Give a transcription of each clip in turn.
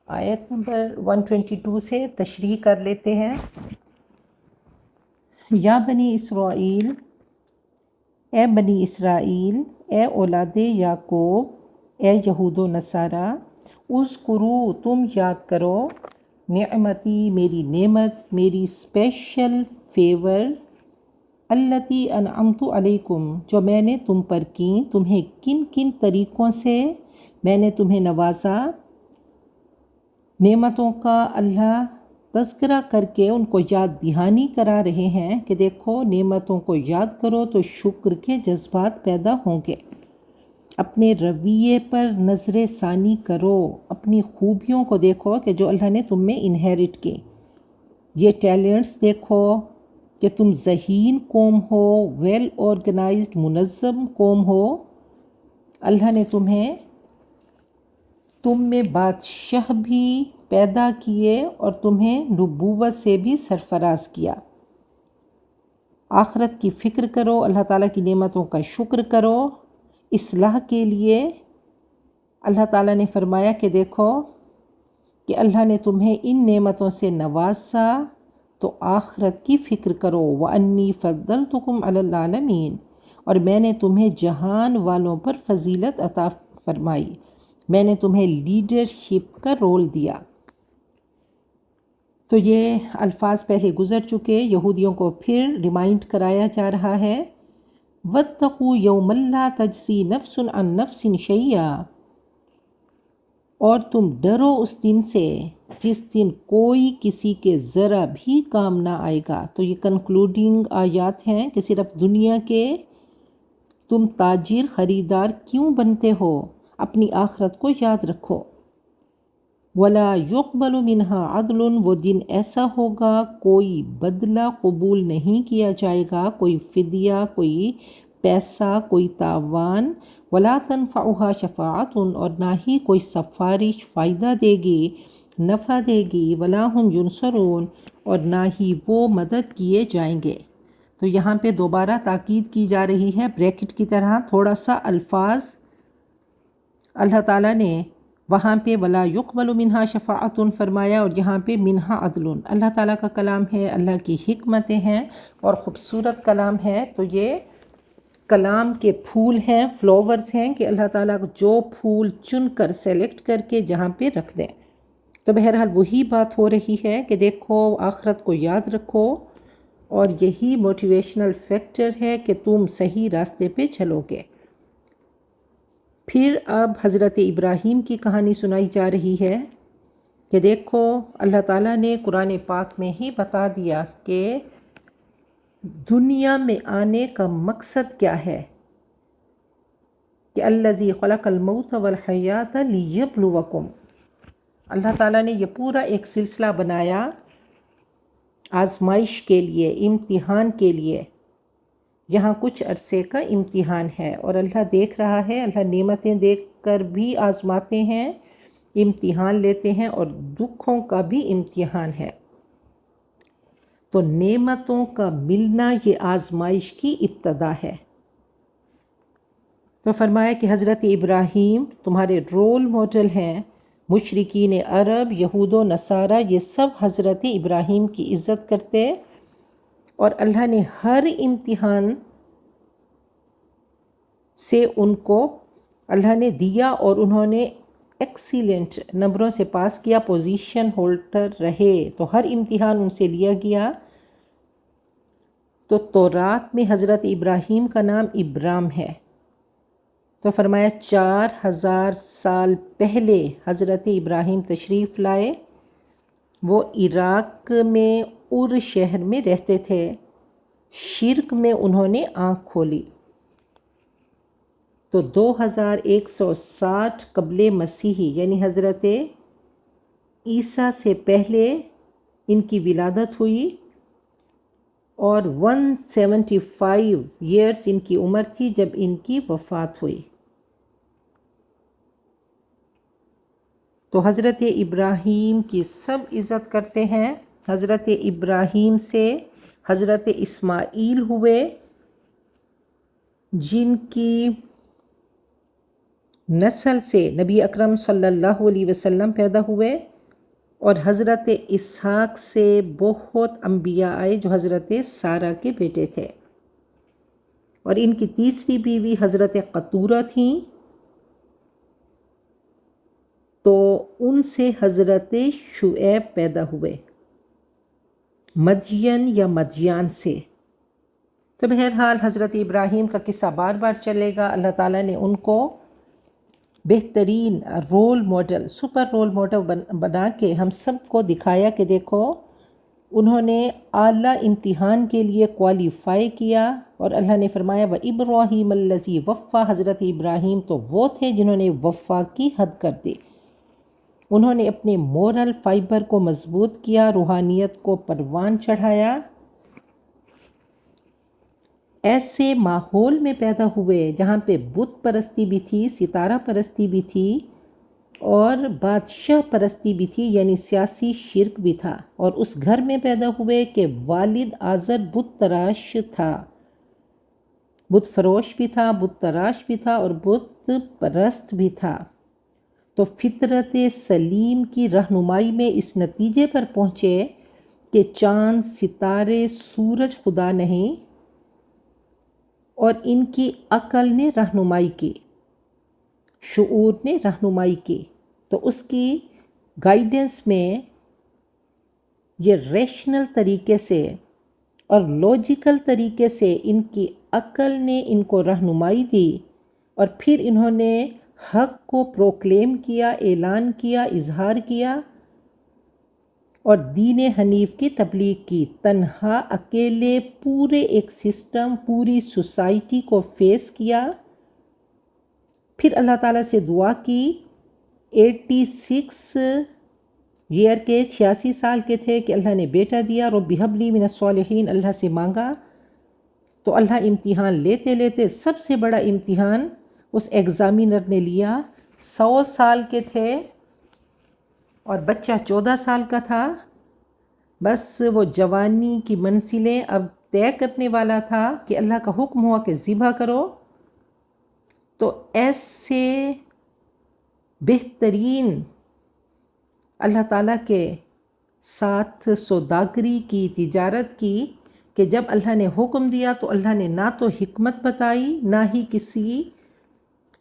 آیت نمبر 122 سے تشریح کر لیتے ہیں۔ یا بنی اسرائیل، اے بنی اسرائیل، اے اولاد یعقوب، اے یہود و نصارہ، اذکروا تم یاد کرو، نعمتی میری نعمت، میری اسپیشل فیور، التی انعمت علیکم جو میں نے تم پر کی، تمہیں کن کن طریقوں سے میں نے تمہیں نوازا۔ نعمتوں کا اللہ تذکرہ کر کے ان کو یاد دہانی کرا رہے ہیں کہ دیکھو نعمتوں کو یاد کرو تو شکر کے جذبات پیدا ہوں گے۔ اپنے رویے پر نظر ثانی کرو، اپنی خوبیوں کو دیکھو کہ جو اللہ نے تم میں انہیرٹ کی، یہ ٹیلنٹس دیکھو کہ تم ذہین قوم ہو، ویل آرگنائزڈ منظم قوم ہو۔ اللہ نے تم میں بادشاہ بھی پیدا کیے اور تمہیں نبوت سے بھی سرفراز کیا۔ آخرت کی فکر کرو، اللہ تعالیٰ کی نعمتوں کا شکر کرو۔ اصلاح کے لیے اللہ تعالیٰ نے فرمایا کہ دیکھو کہ اللہ نے تمہیں ان نعمتوں سے نوازا تو آخرت کی فکر کرو۔ وَأَنِّي فَضَّلْتُكُمْ عَلَى الْعَالَمِينَ، اور میں نے تمہیں جہان والوں پر فضیلت عطا فرمائی، میں نے تمہیں لیڈرشپ کا رول دیا۔ تو یہ الفاظ پہلے گزر چکے، یہودیوں کو پھر ریمائنڈ کرایا جا رہا ہے۔ وَاتَّقُوا يَوْمًا لَا تَجْزِي نَفْسٌ عَن نَفْسٍ شَيْئًا، اور تم ڈرو اس دن سے جس دن کوئی کسی کے ذرا بھی کام نہ آئے گا۔ تو یہ کنکلوڈنگ آیات ہیں کہ صرف دنیا کے تم تاجر خریدار کیوں بنتے ہو، اپنی آخرت کو یاد رکھو۔ وَلَا يُقْبَلُ مِنْهَا عَدْلٌ، وہ دن ایسا ہوگا کوئی بدلہ قبول نہیں کیا جائے گا، کوئی فدیہ، کوئی پیسہ، کوئی تاوان۔ وَلَا تَنْفَعُهَا شَفَاعَةٌ، اور نہ ہی کوئی سفارش فائدہ دے گی، نفع دے گی۔ وَلَا هُمْ يُنصَرُونَ، اور نہ ہی وہ مدد کیے جائیں گے۔ تو یہاں پہ دوبارہ تاکید کی جا رہی ہے بریکٹ کی طرح، تھوڑا سا الفاظ اللہ تعالیٰ نے وہاں پہ وَلَا يُقْبَلُ مِنْهَا شَفَاعَةٌ فرمایا اور یہاں پہ مِنْهَا عَدْلٌ۔ اللہ تعالیٰ کا کلام ہے، اللہ کی حکمتیں ہیں اور خوبصورت کلام ہے۔ تو یہ کلام کے پھول ہیں، فلاورز ہیں کہ اللہ تعالیٰ جو پھول چن کر سیلیکٹ کر کے جہاں پہ رکھ دیں۔ تو بہرحال وہی بات ہو رہی ہے کہ دیکھو آخرت کو یاد رکھو، اور یہی موٹیویشنل فیکٹر ہے کہ تم صحیح راستے پہ چلو گے۔ پھر اب حضرت ابراہیم کی کہانی سنائی جا رہی ہے کہ دیکھو اللہ تعالیٰ نے قرآن پاک میں ہی بتا دیا کہ دنیا میں آنے کا مقصد کیا ہے، کہ الذی خلق الموت والحیات لیبلوکم۔ اللہ تعالیٰ نے یہ پورا ایک سلسلہ بنایا آزمائش کے لیے، امتحان کے لیے۔ یہاں کچھ عرصے کا امتحان ہے اور اللہ دیکھ رہا ہے، اللہ نعمتیں دیکھ کر بھی آزماتے ہیں، امتحان لیتے ہیں، اور دکھوں کا بھی امتحان ہے۔ تو نعمتوں کا ملنا یہ آزمائش کی ابتدا ہے۔ تو فرمایا کہ حضرت ابراہیم تمہارے رول ماڈل ہیں، مشرکین عرب، یہود و نصارہ یہ سب حضرت ابراہیم کی عزت کرتے، اور اللہ نے ہر امتحان سے ان کو اللہ نے دیا اور انہوں نے ایکسیلنٹ نمبروں سے پاس کیا، پوزیشن ہولڈر رہے۔ تو ہر امتحان ان سے لیا گیا۔ تو تورات میں حضرت ابراہیم کا نام ابرام ہے۔ تو فرمایا 4000 سال پہلے حضرت ابراہیم تشریف لائے، وہ عراق میں ار شہر میں رہتے تھے، شرک میں انہوں نے آنکھ کھولی۔ تو 2160 قبل مسیحی یعنی حضرت عیسیٰ سے پہلے ان کی ولادت ہوئی، اور 175 ایئرس ان کی عمر تھی جب ان کی وفات ہوئی۔ تو حضرت ابراہیم کی سب عزت کرتے ہیں۔ حضرت ابراہیم سے حضرت اسماعیل ہوئے، جن کی نسل سے نبی اکرم صلی اللہ علیہ وسلم پیدا ہوئے، اور حضرت اسحاق سے بہت انبیاء آئے جو حضرت سارہ کے بیٹے تھے، اور ان کی تیسری بیوی حضرت قطورہ تھیں، تو ان سے حضرت شعیب پیدا ہوئے مدین یا مدیان سے۔ تو بہرحال حضرت ابراہیم کا قصہ بار بار چلے گا۔ اللہ تعالیٰ نے ان کو بہترین role model, super role model بنا کے ہم سب کو دکھایا کہ دیکھو انہوں نے اعلیٰ امتحان کے لیے کوالیفائی کیا، اور اللہ نے فرمایا وَإِبْرَاهِيمَ الَّذِي وَفَّى، حضرت ابراہیم تو وہ تھے جنہوں نے وفا کی حد کر دی۔ انہوں نے اپنے مورل فائبر کو مضبوط کیا، روحانیت کو پروان چڑھایا، ایسے ماحول میں پیدا ہوئے جہاں پہ بت پرستی بھی تھی، ستارہ پرستی بھی تھی، اور بادشاہ پرستی بھی تھی، یعنی سیاسی شرک بھی تھا، اور اس گھر میں پیدا ہوئے کہ والد آزر بت تراش تھا، بت فروش بھی تھا، بت تراش بھی تھا، اور بت پرست بھی تھا۔ تو فطرت سلیم کی رہنمائی میں اس نتیجے پر پہنچے کہ چاند، ستارے، سورج خدا نہیں، اور ان کی عقل نے رہنمائی کی، شعور نے رہنمائی کی، تو اس کی گائیڈنس میں یہ ریشنل طریقے سے اور لاجیکل طریقے سے ان کی عقل نے ان کو رہنمائی دی، اور پھر انہوں نے حق کو پروکلیم کیا، اعلان کیا، اظہار کیا، اور دین حنیف کی تبلیغ کی، تنہا اکیلے پورے ایک سسٹم، پوری سوسائٹی کو فیس کیا۔ پھر اللہ تعالیٰ سے دعا کی، 86 ایئر کے، 86 سال کے تھے کہ اللہ نے بیٹا دیا، رب ہب لی من الصالحین، اللہ سے مانگا، تو اللہ امتحان لیتے لیتے سب سے بڑا امتحان اس ایگزامینر نے لیا۔ 100 سال کے تھے اور بچہ 14 سال کا تھا، بس وہ جوانی کی منزلیں اب طے کرنے والا تھا کہ اللہ کا حکم ہوا کہ ذبح کرو۔ تو ایسے بہترین اللہ تعالیٰ کے ساتھ سوداگری کی، تجارت کی، کہ جب اللہ نے حکم دیا تو اللہ نے نہ تو حکمت بتائی، نہ ہی کسی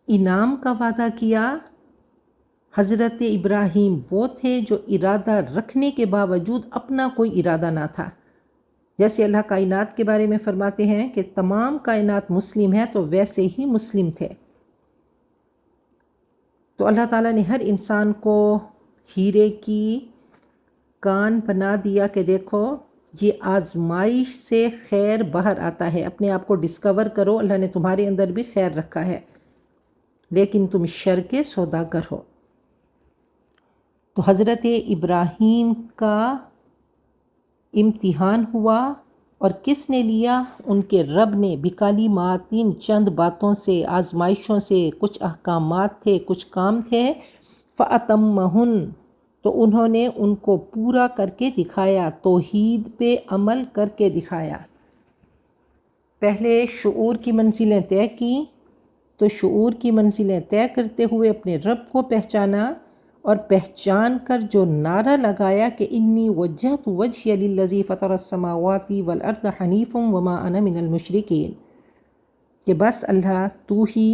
انعام کا وعدہ کیا۔ حضرت ابراہیم وہ تھے جو ارادہ رکھنے کے باوجود اپنا کوئی ارادہ نہ تھا، جیسے اللہ کائنات کے بارے میں فرماتے ہیں کہ تمام کائنات مسلم ہے، تو ویسے ہی مسلم تھے۔ تو اللہ تعالیٰ نے ہر انسان کو ہیرے کی کان بنا دیا کہ دیکھو یہ آزمائش سے خیر باہر آتا ہے، اپنے آپ کو ڈسکور کرو، اللہ نے تمہارے اندر بھی خیر رکھا ہے، لیکن تم شر کے سوداگر ہو۔ تو حضرت ابراہیم کا امتحان ہوا، اور کس نے لیا؟ ان کے رب نے، بکلمات، چند باتوں سے، آزمائشوں سے، کچھ احکامات تھے، کچھ کام تھے، فَأَتَمَّهُنَّ، تو انہوں نے ان کو پورا کر کے دکھایا، توحید پہ عمل کر کے دکھایا۔ پہلے شعور کی منزلیں طے کی، تو شعور کی منزلیں طے کرتے ہوئے اپنے رب کو پہچانا، اور پہچان کر جو نعرہ لگایا کہ انی وجہت وجہی للذی فطر السماوات والارض حنیفا وما انا من المشرکین، کہ بس اللہ تو ہی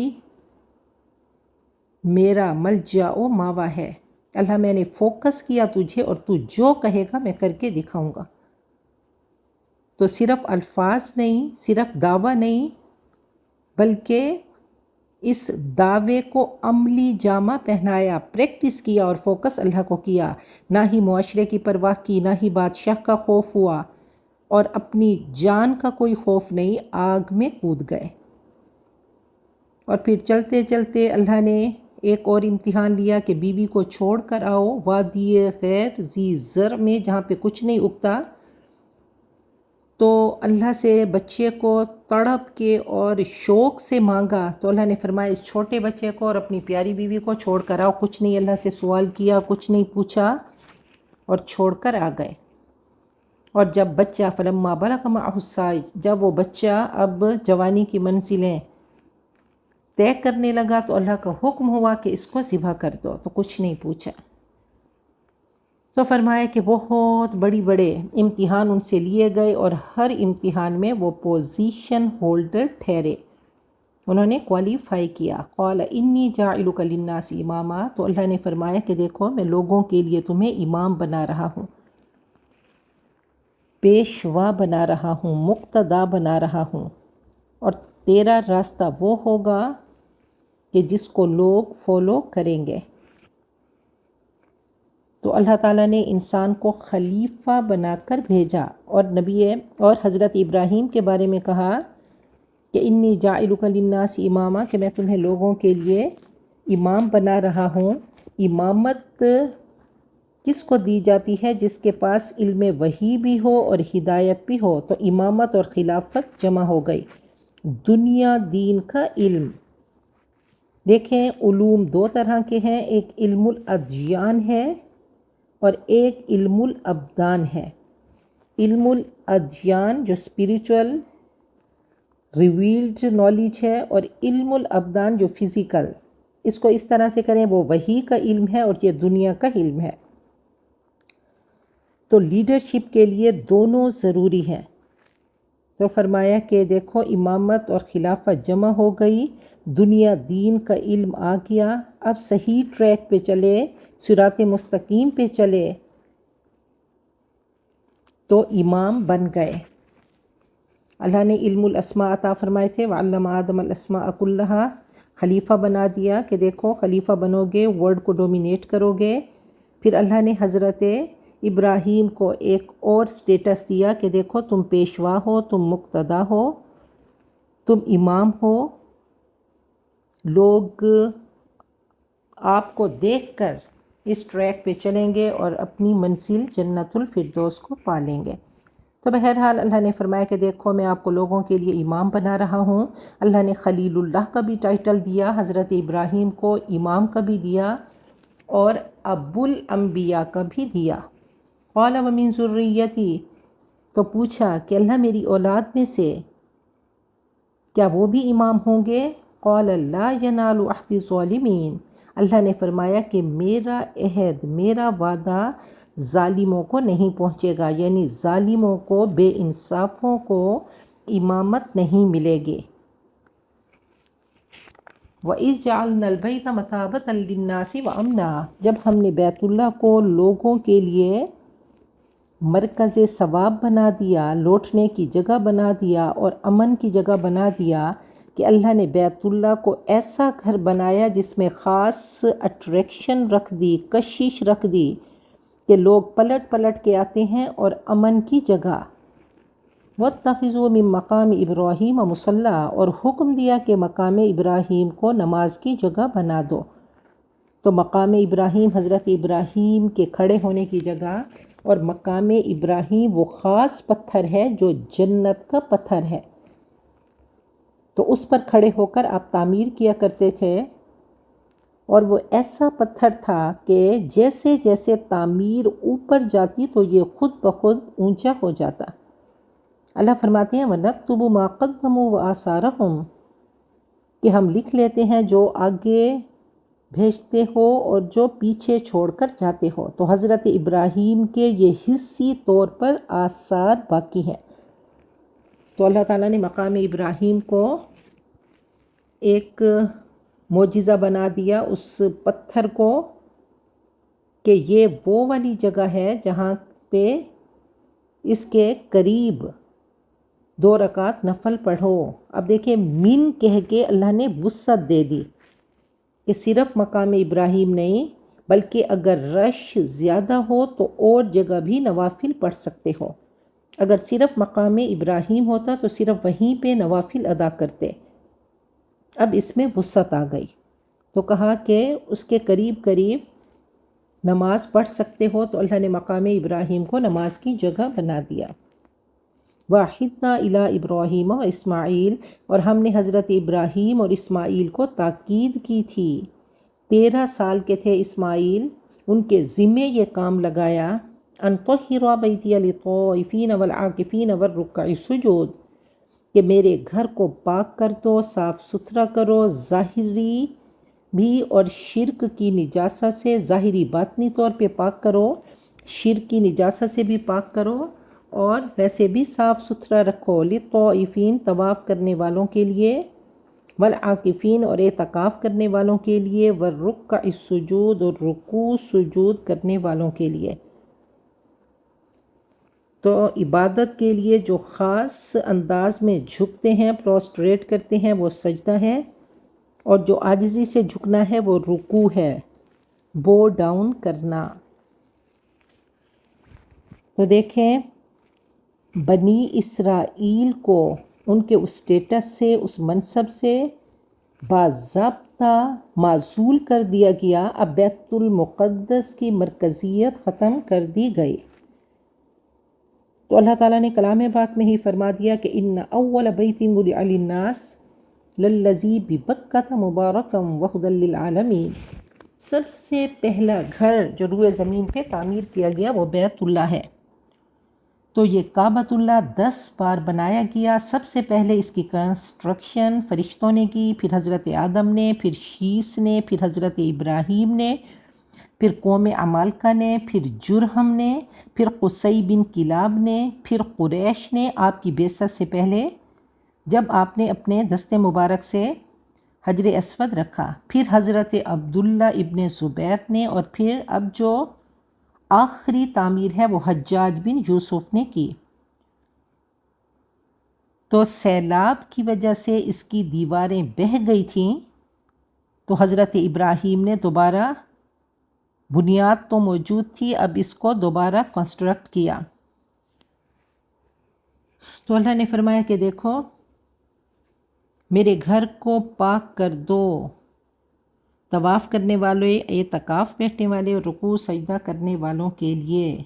میرا ملجا و ماوا ہے، اللہ میں نے فوکس کیا تجھے، اور تو جو کہے گا میں کر کے دکھاؤں گا۔ تو صرف الفاظ نہیں، صرف دعویٰ نہیں، بلکہ اس دعوے کو عملی جامہ پہنایا، پریکٹس کیا، اور فوکس اللہ کو کیا، نہ ہی معاشرے کی پرواہ کی، نہ ہی بادشاہ کا خوف ہوا، اور اپنی جان کا کوئی خوف نہیں، آگ میں کود گئے۔ اور پھر چلتے چلتے اللہ نے ایک اور امتحان لیا کہ بیوی کو چھوڑ کر آؤ وادی غیر ذی زرع میں، جہاں پہ کچھ نہیں اگتا، تو اللہ سے بچے کو تڑپ کے اور شوق سے مانگا، تو اللہ نے فرمایا اس چھوٹے بچے کو اور اپنی پیاری بیوی کو چھوڑ کر آؤ، کچھ نہیں اللہ سے سوال کیا، کچھ نہیں پوچھا، اور چھوڑ کر آ گئے۔ اور جب بچہ فلما بلغ معہ السعی، جب وہ بچہ اب جوانی کی منزلیں طے کرنے لگا، تو اللہ کا حکم ہوا کہ اس کو ذبح کر دو، تو کچھ نہیں پوچھا۔ تو فرمایا کہ بہت بڑے امتحان ان سے لیے گئے اور ہر امتحان میں وہ پوزیشن ہولڈر ٹھہرے، انہوں نے کوالیفائی کیا۔ قال انی جاعلک للناس اماما، تو اللہ نے فرمایا کہ دیکھو میں لوگوں کے لیے تمہیں امام بنا رہا ہوں، پیشوا بنا رہا ہوں، مقتدا بنا رہا ہوں، اور تیرا راستہ وہ ہوگا کہ جس کو لوگ فالو کریں گے۔ تو اللہ تعالیٰ نے انسان کو خلیفہ بنا کر بھیجا، اور حضرت ابراہیم کے بارے میں کہا کہ انی جاعلک للناس اماما، کہ میں تمہیں لوگوں کے لیے امام بنا رہا ہوں۔ امامت کس کو دی جاتی ہے؟ جس کے پاس علم وحی بھی ہو اور ہدایت بھی ہو، تو امامت اور خلافت جمع ہو گئی۔ دنیا دین کا علم، دیکھیں علوم دو طرح کے ہیں، ایک علم الادیان ہے اور ایک علم الابدان ہے۔ علم الادیان جو اسپریچول ریویلڈ نالج ہے، اور علم الابدان جو فزیکل، اس کو اس طرح سے کریں وہ وحی کا علم ہے اور یہ دنیا کا علم ہے۔ تو لیڈرشپ کے لیے دونوں ضروری ہیں۔ تو فرمایا کہ دیکھو امامت اور خلافت جمع ہو گئی، دنیا دین کا علم آ گیا، اب صحیح ٹریک پہ چلے، صراط مستقیم پہ چلے، تو امام بن گئے۔ اللہ نے علم الاسماء عطا فرمائے تھے، وعلم آدم الاسماء کلہا، خلیفہ بنا دیا کہ دیکھو خلیفہ بنو گے، ورڈ کو ڈومینیٹ کرو گے۔ پھر اللہ نے حضرت ابراہیم کو ایک اور سٹیٹس دیا کہ دیکھو تم پیشوا ہو، تم مقتدا ہو، تم امام ہو، لوگ آپ کو دیکھ کر اس ٹریک پہ چلیں گے اور اپنی منزل جنت الفردوس کو پالیں گے۔ تو بہرحال اللہ نے فرمایا کہ دیکھو میں آپ کو لوگوں کے لیے امام بنا رہا ہوں۔ اللہ نے خلیل اللہ کا بھی ٹائٹل دیا، حضرت ابراہیم کو امام کا بھی دیا اور ابو الانبیاء کا بھی دیا۔ قال ومن ذریتی، تو پوچھا کہ اللہ میری اولاد میں سے کیا وہ بھی امام ہوں گے؟ قال لا ینال عہد الظالمین، اللہ نے فرمایا کہ میرا عہد، میرا وعدہ ظالموں کو نہیں پہنچے گا، یعنی ظالموں کو، بے انصافوں کو امامت نہیں ملے گی۔ وَإِذْ جَعَلْنَا الْبَيْتَ مَثَابَةً لِلنَّاسِ وَأَمْنًا، جب ہم نے بیت اللہ کو لوگوں کے لیے مرکز ثواب بنا دیا، لوٹنے کی جگہ بنا دیا اور امن کی جگہ بنا دیا، کہ اللہ نے بیت اللہ کو ایسا گھر بنایا جس میں خاص اٹریکشن رکھ دی، کشش رکھ دی کہ لوگ پلٹ پلٹ کے آتے ہیں، اور امن کی جگہ۔ وَاتَّخِذُوا مِن مَقَامِ إِبْرَاهِيمَ مُصَلًّى، اور حکم دیا کہ مقام ابراہیم کو نماز کی جگہ بنا دو۔ تو مقام ابراہیم، حضرت ابراہیم کے کھڑے ہونے کی جگہ، اور مقام ابراہیم وہ خاص پتھر ہے جو جنت کا پتھر ہے، تو اس پر کھڑے ہو کر آپ تعمیر کیا کرتے تھے، اور وہ ایسا پتھر تھا کہ جیسے جیسے تعمیر اوپر جاتی تو یہ خود بخود اونچا ہو جاتا۔ اللہ فرماتے ہیں وَنَكْتُبُ مَا قَدَّمُوا وَآثَارَهُمْ، کہ ہم لکھ لیتے ہیں جو آگے بھیجتے ہو اور جو پیچھے چھوڑ کر جاتے ہو۔ تو حضرت ابراہیم کے یہ حصی طور پر آثار باقی ہیں۔ تو اللہ تعالیٰ نے مقام ابراہیم کو ایک معجزہ بنا دیا اس پتھر کو، کہ یہ وہ والی جگہ ہے جہاں پہ اس کے قریب 2 رکعت نفل پڑھو۔ اب دیکھیں من کہہ کے اللہ نے وسعت دے دی کہ صرف مقام ابراہیم نہیں، بلکہ اگر رش زیادہ ہو تو اور جگہ بھی نوافل پڑھ سکتے ہو۔ اگر صرف مقام ابراہیم ہوتا تو صرف وہیں پہ نوافل ادا کرتے، اب اس میں وسعت آ گئی، تو کہا کہ اس کے قریب قریب نماز پڑھ سکتے ہو، تو اللہ نے مقام ابراہیم کو نماز کی جگہ بنا دیا۔ وَعَهِدْنَا إِلَىٰ إِبْرَاهِيمَ وَإِسْمَاعِيلَ، اور ہم نے حضرت ابراہیم اور اسماعیل کو تاکید کی تھی، 13 سال کے تھے اسماعیل، ان کے ذمے یہ کام لگایا، أَن طَهِّرَ بَيْتِيَ لِلطَّائِفِينَ وَالْعَاكِفِينَ وَالرُّكَّعِ السُّجُودِ، کہ میرے گھر کو پاک کر دو، صاف ستھرا کرو، ظاہری بھی اور شرک کی نجاست سے ظاہری باطنی طور پہ پاک کرو، شرک کی نجاست سے بھی پاک کرو اور ویسے بھی صاف ستھرا رکھو، للطائفین طواف کرنے والوں کے لیے، والعاکفین اور اعتکاف کرنے والوں کے لیے، والرکع السجود اور رکوع سجود کرنے والوں کے لیے۔ تو عبادت کے لیے جو خاص انداز میں جھکتے ہیں، پروسٹریٹ کرتے ہیں، وہ سجدہ ہے، اور جو عاجزی سے جھکنا ہے وہ رکوع ہے، بو ڈاؤن کرنا۔ تو دیکھیں بنی اسرائیل کو ان کے اس اسٹیٹس سے، اس منصب سے باضابطہ معزول کر دیا گیا۔ اب بیت المقدس کی مرکزیت ختم کر دی گئی۔ تو اللہ تعالیٰ نے کلام پاک میں ہی فرما دیا کہ ان اول بیت وضع للناس للذی ببکۃ مبارکا وہدی للعالمین، سب سے پہلا گھر جو روئے زمین پہ تعمیر کیا گیا وہ بیت اللہ ہے۔ تو یہ کعبۃ اللہ 10 بار بنایا گیا۔ سب سے پہلے اس کی کنسٹرکشن فرشتوں نے کی، پھر حضرت آدم نے، پھر شیس نے، پھر حضرت ابراہیم نے، پھر قوم عمالقہ نے، پھر جرہم نے، پھر قصی بن کلاب نے، پھر قریش نے آپ کی بعثت سے پہلے، جب آپ نے اپنے دست مبارک سے حجر اسود رکھا، پھر حضرت عبداللہ ابن زبیر نے، اور پھر اب جو آخری تعمیر ہے وہ حجاج بن یوسف نے کی۔ تو سیلاب کی وجہ سے اس کی دیواریں بہہ گئی تھیں، تو حضرت ابراہیم نے دوبارہ، بنیاد تو موجود تھی، اب اس کو دوبارہ کنسٹرکٹ کیا۔ تو اللہ نے فرمایا کہ دیکھو میرے گھر کو پاک کر دو، طواف کرنے والے، اعتکاف بیٹھنے والے اور رکوع سجدہ کرنے والوں کے لیے۔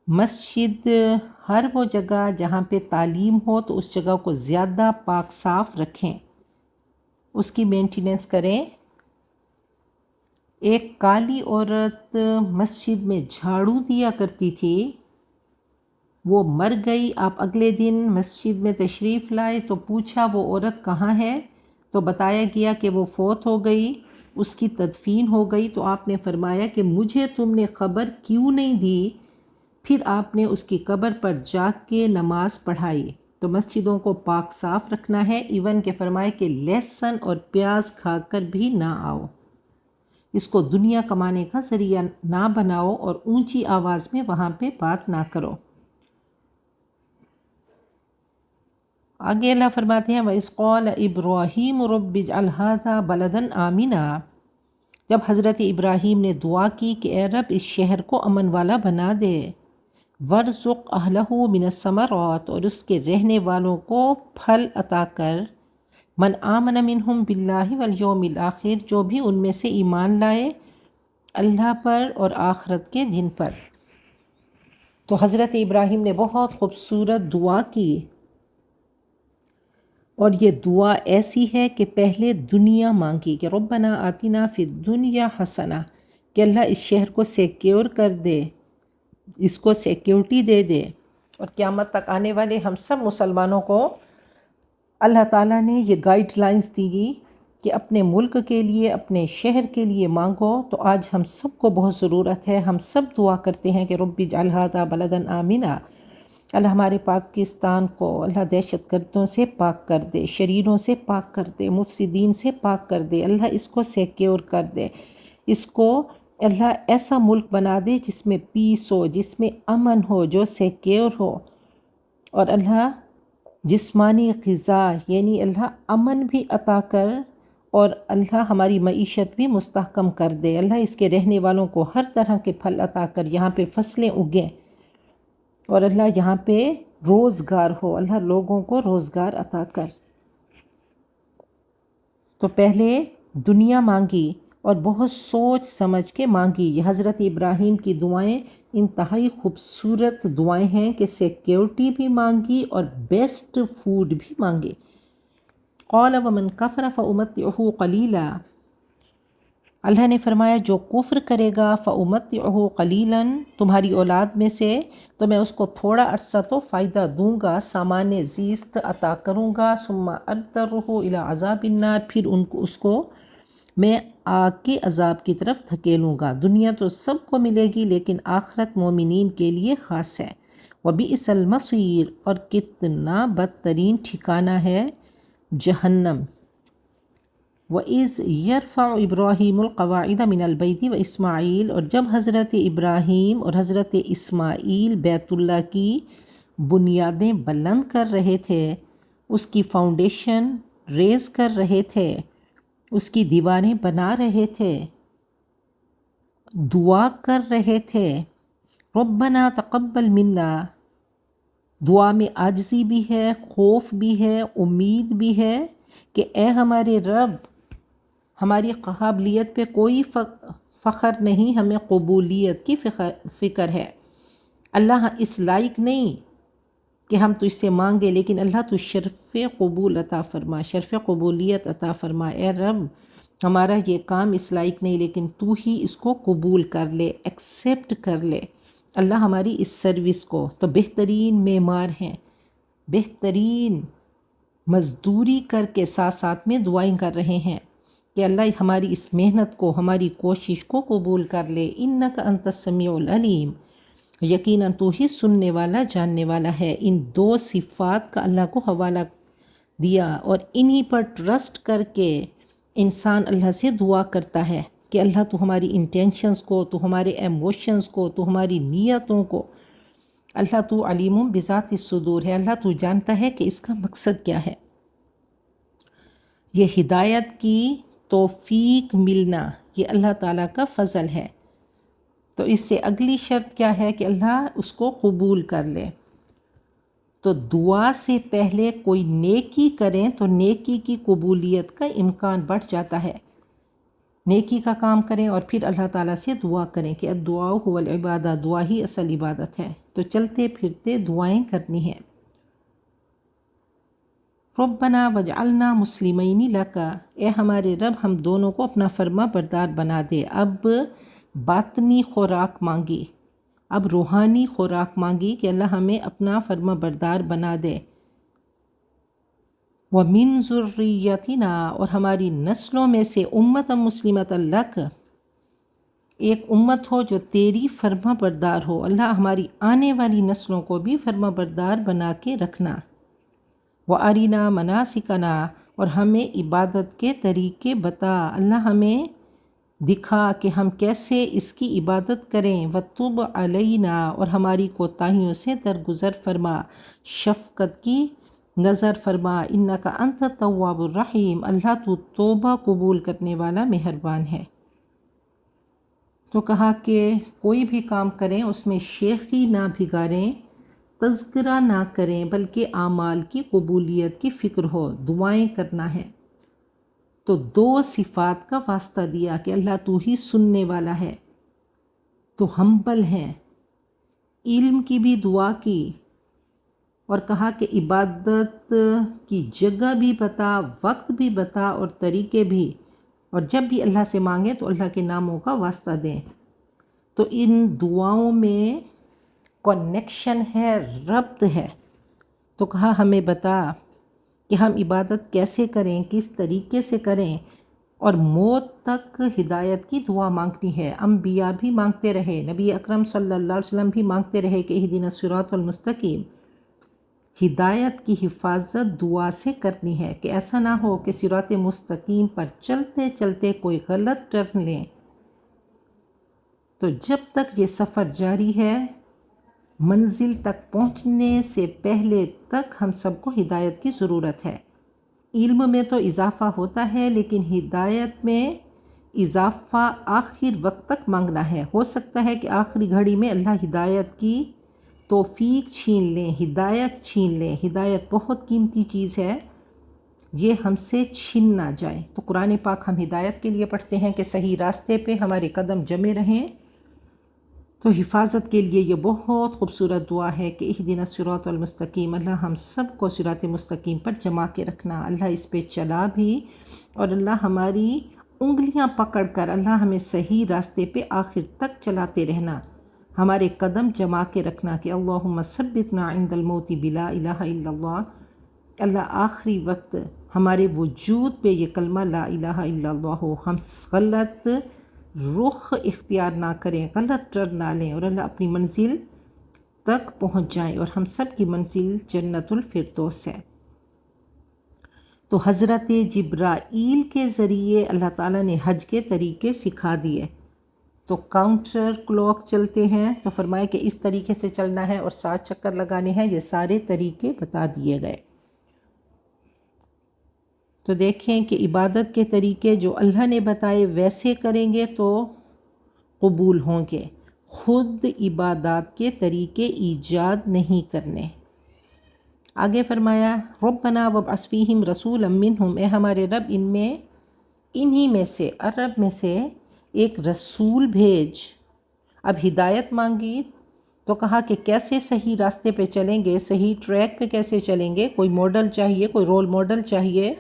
مسجد ہر وہ جگہ جہاں پہ تعلیم ہو تو اس جگہ کو زیادہ پاک صاف رکھیں، اس کی مینٹیننس کریں۔ ایک کالی عورت مسجد میں جھاڑو دیا کرتی تھی، وہ مر گئی۔ آپ اگلے دن مسجد میں تشریف لائے تو پوچھا وہ عورت کہاں ہے، تو بتایا گیا کہ وہ فوت ہو گئی، اس کی تدفین ہو گئی۔ تو آپ نے فرمایا کہ مجھے تم نے خبر کیوں نہیں دی؟ پھر آپ نے اس کی قبر پر جا کے نماز پڑھائی۔ تو مسجدوں کو پاک صاف رکھنا ہے، ایون کہ فرمائے کہ لہسن اور پیاز کھا کر بھی نہ آؤ، اس کو دنیا کمانے کا ذریعہ نہ بناؤ، اور اونچی آواز میں وہاں پہ بات نہ کرو۔ آگے اللہ فرماتے ہیں وَإِذْ قَالَ إِبْرَاهِيمُ رَبِّ اجْعَلْ هَٰذَا بَلَدًا آمِنًا، جب حضرت ابراہیم نے دعا کی کہ اے رب اس شہر کو امن والا بنا دے، وَارْزُقْ أَهْلَهُ مِنَ الثَّمَرَاتِ، اور اس کے رہنے والوں کو پھل عطا کر، من آمن منہم باللہ والیوم الآخر، جو بھی ان میں سے ایمان لائے اللہ پر اور آخرت کے دن پر۔ تو حضرت ابراہیم نے بہت خوبصورت دعا کی، اور یہ دعا ایسی ہے کہ پہلے دنیا مانگی کہ ربنا آتنا فی الدنیا حسنہ، کہ اللہ اس شہر کو سیکیور کر دے، اس کو سیکیورٹی دے دے، اور قیامت تک آنے والے ہم سب مسلمانوں کو اللہ تعالیٰ نے یہ گائیڈ لائنز دی کہ اپنے ملک کے لیے، اپنے شہر کے لیے مانگو۔ تو آج ہم سب کو بہت ضرورت ہے، ہم سب دعا کرتے ہیں کہ رب اجعل ھذا بلدا آمنا، اللہ ہمارے پاکستان کو اللہ دہشت گردوں سے پاک کر دے، شریروں سے پاک کر دے، مفسدین سے پاک کر دے، اللہ اس کو سیکیور کر دے، اس کو اللہ ایسا ملک بنا دے جس میں پیس ہو، جس میں امن ہو، جو سیکیور ہو، اور اللہ جسمانی غذا یعنی اللہ امن بھی عطا کر، اور اللہ ہماری معیشت بھی مستحکم کر دے، اللہ اس کے رہنے والوں کو ہر طرح کے پھل عطا کر، یہاں پہ فصلیں اگیں، اور اللہ یہاں پہ روزگار ہو، اللہ لوگوں کو روزگار عطا کر۔ تو پہلے دنیا مانگی اور بہت سوچ سمجھ کے مانگی۔ یہ حضرت ابراہیم کی دعائیں انتہائی خوبصورت دعائیں ہیں کہ سیکیورٹی بھی مانگی اور بیسٹ فوڈ بھی مانگے۔ قال ومن کفر فأمتعہ قلیلا، اللہ نے فرمایا جو کفر کرے گا فأمتعہ قلیلا، تمہاری اولاد میں سے تو میں اس کو تھوڑا عرصہ تو فائدہ دوں گا، سامان زیست عطا کروں گا، ثم اضطرہ الی عذاب النار، پھر اس کو میں آگ کے عذاب کی طرف دھکیلوں گا۔ دنیا تو سب کو ملے گی لیکن آخرت مومنین کے لیے خاص ہے۔ وبئس المصیر، اور کتنا بدترین ٹھکانہ ہے جہنم۔ وَإِذْ يَرْفَعُ إِبْرَاهِيمُ الْقَوَاعِدَ مِنَ الْبَيْتِ وَإِسْمَاعِيلُ، اور جب حضرت ابراہیم اور حضرت اسماعیل بیت اللہ کی بنیادیں بلند کر رہے تھے، اس کی فاؤنڈیشن ریز کر رہے تھے، اس کی دیواریں بنا رہے تھے، دعا کر رہے تھے، ربنا تقبل منا، دعا میں عاجزی بھی ہے، خوف بھی ہے، امید بھی ہے کہ اے ہمارے رب، ہماری قابلیت پہ کوئی فخر نہیں، ہمیں قبولیت کی فکر ہے۔ اللہ اس لائق نہیں کہ ہم تجھ سے مانگے، لیکن اللہ تو شرف قبول عطا فرما، شرف قبولیت عطا فرما۔ اے رب، ہمارا یہ کام اس لائق نہیں، لیکن تو ہی اس کو قبول کر لے، ایکسیپٹ کر لے۔ اللہ ہماری اس سروس کو تو بہترین معمار ہیں، بہترین مزدوری کر کے ساتھ ساتھ میں دعائیں کر رہے ہیں کہ اللہ ہماری اس محنت کو، ہماری کوشش کو قبول کر لے۔ انک انت السمیع العلیم، یقیناً تو ہی سننے والا، جاننے والا ہے۔ ان دو صفات کا اللہ کو حوالہ دیا اور انہی پر ٹرسٹ کر کے انسان اللہ سے دعا کرتا ہے کہ اللہ تو ہماری انٹینشنز کو، تو ہمارے ایموشنز کو، تو ہماری نیتوں کو، اللہ تو علیم بذات الصدور ہے، اللہ تو جانتا ہے کہ اس کا مقصد کیا ہے۔ یہ ہدایت کی توفیق ملنا یہ اللہ تعالیٰ کا فضل ہے۔ تو اس سے اگلی شرط کیا ہے کہ اللہ اس کو قبول کر لے۔ تو دعا سے پہلے کوئی نیکی کریں تو نیکی کی قبولیت کا امکان بڑھ جاتا ہے۔ نیکی کا کام کریں اور پھر اللہ تعالیٰ سے دعا کریں کہ الدعاء هو العبادہ، دعا ہی اصل عبادت ہے۔ تو چلتے پھرتے دعائیں کرنی ہیں۔ ربنا وجعلنا مسلمین لک، اے ہمارے رب ہم دونوں کو اپنا فرما بردار بنا دے۔ اب باطنی خوراک مانگی، اب روحانی خوراک مانگی کہ اللہ ہمیں اپنا فرما بردار بنا دے۔ وَمِن ذُرِّيَّتِنَا، اور ہماری نسلوں میں سے امتا مسلمتا لک، ایک امت ہو جو تیری فرما بردار ہو۔ اللہ ہماری آنے والی نسلوں کو بھی فرما بردار بنا کے رکھنا۔ وَأَرِنَا مَنَاسِكَنَا، اور ہمیں عبادت کے طریقے بتا، اللہ ہمیں دکھا کہ ہم کیسے اس کی عبادت کریں۔ وَتُبْ عَلَيْنَا، اور ہماری کوتاہیوں سے درگزر فرما، شفقت کی نظر فرما۔ اِنَّكَ أَنْتَ التَّوَّابُ الرَّحِيمُ، اللہ تو توبہ قبول کرنے والا مہربان ہے۔ تو کہا کہ کوئی بھی کام کریں اس میں شیخی نہ بھگاریں، تذکرہ نہ کریں، بلکہ اعمال کی قبولیت کی فکر ہو، دعائیں کرنا ہے۔ تو دو صفات کا واسطہ دیا کہ اللہ تو ہی سننے والا ہے، تو ہمبل ہے، علم کی بھی دعا کی، اور کہا کہ عبادت کی جگہ بھی بتا، وقت بھی بتا اور طریقے بھی، اور جب بھی اللہ سے مانگیں تو اللہ کے ناموں کا واسطہ دیں۔ تو ان دعاؤں میں کنیکشن ہے، ربط ہے۔ تو کہا ہمیں بتا کہ ہم عبادت کیسے کریں، کس طریقے سے کریں، اور موت تک ہدایت کی دعا مانگنی ہے۔ انبیاء بھی مانگتے رہے، نبی اکرم صلی اللہ علیہ وسلم بھی مانگتے رہے کہ اہدنا الصراط المستقیم۔ ہدایت کی حفاظت دعا سے کرنی ہے کہ ایسا نہ ہو کہ صراط مستقیم پر چلتے چلتے کوئی غلط ٹرن لیں۔ تو جب تک یہ سفر جاری ہے، منزل تک پہنچنے سے پہلے تک ہم سب کو ہدایت کی ضرورت ہے۔ علم میں تو اضافہ ہوتا ہے، لیکن ہدایت میں اضافہ آخر وقت تک مانگنا ہے۔ ہو سکتا ہے کہ آخری گھڑی میں اللہ ہدایت کی توفیق چھین لیں، ہدایت چھین لیں۔ ہدایت بہت قیمتی چیز ہے، یہ ہم سے چھن نہ جائے۔ تو قرآن پاک ہم ہدایت کے لیے پڑھتے ہیں کہ صحیح راستے پہ ہمارے قدم جمے رہیں۔ تو حفاظت کے لیے یہ بہت خوبصورت دعا ہے کہ اہدنا الصراط المستقیم، اللہ ہم سب کو صراط مستقیم پر جما کے رکھنا، اللہ اس پہ چلا بھی، اور اللہ ہماری انگلیاں پکڑ کر اللہ ہمیں صحیح راستے پہ آخر تک چلاتے رہنا، ہمارے قدم جما کے رکھنا کہ اللہم ثبتنا عند الموت بلا الہ الا اللہ، اللہ آخری وقت ہمارے وجود پہ یہ کلمہ لا الہ الا اللہ ہو، ہم غلط رخ اختیار نہ کریں، غلط ٹرن نہ لیں، اور اللہ اپنی منزل تک پہنچ جائیں، اور ہم سب کی منزل جنت الفردوس ہے۔ تو حضرت جبرائیل کے ذریعے اللہ تعالیٰ نے حج کے طریقے سکھا دیے۔ تو کاؤنٹر کلاک چلتے ہیں تو فرمایا کہ اس طریقے سے چلنا ہے اور 7 چکر لگانے ہیں، یہ سارے طریقے بتا دیے گئے۔ تو دیکھیں کہ عبادت کے طریقے جو اللہ نے بتائے ویسے کریں گے تو قبول ہوں گے، خود عبادات کے طریقے ایجاد نہیں کرنے۔ آگے فرمایا ربنا وابعث فیہم رسولا منہم، اے ہمارے رب انہی میں سے، عرب میں سے ایک رسول بھیج۔ اب ہدایت مانگی تو کہا کہ کیسے صحیح راستے پہ چلیں گے، صحیح ٹریک پہ کیسے چلیں گے، کوئی ماڈل چاہیے، کوئی رول ماڈل چاہیے،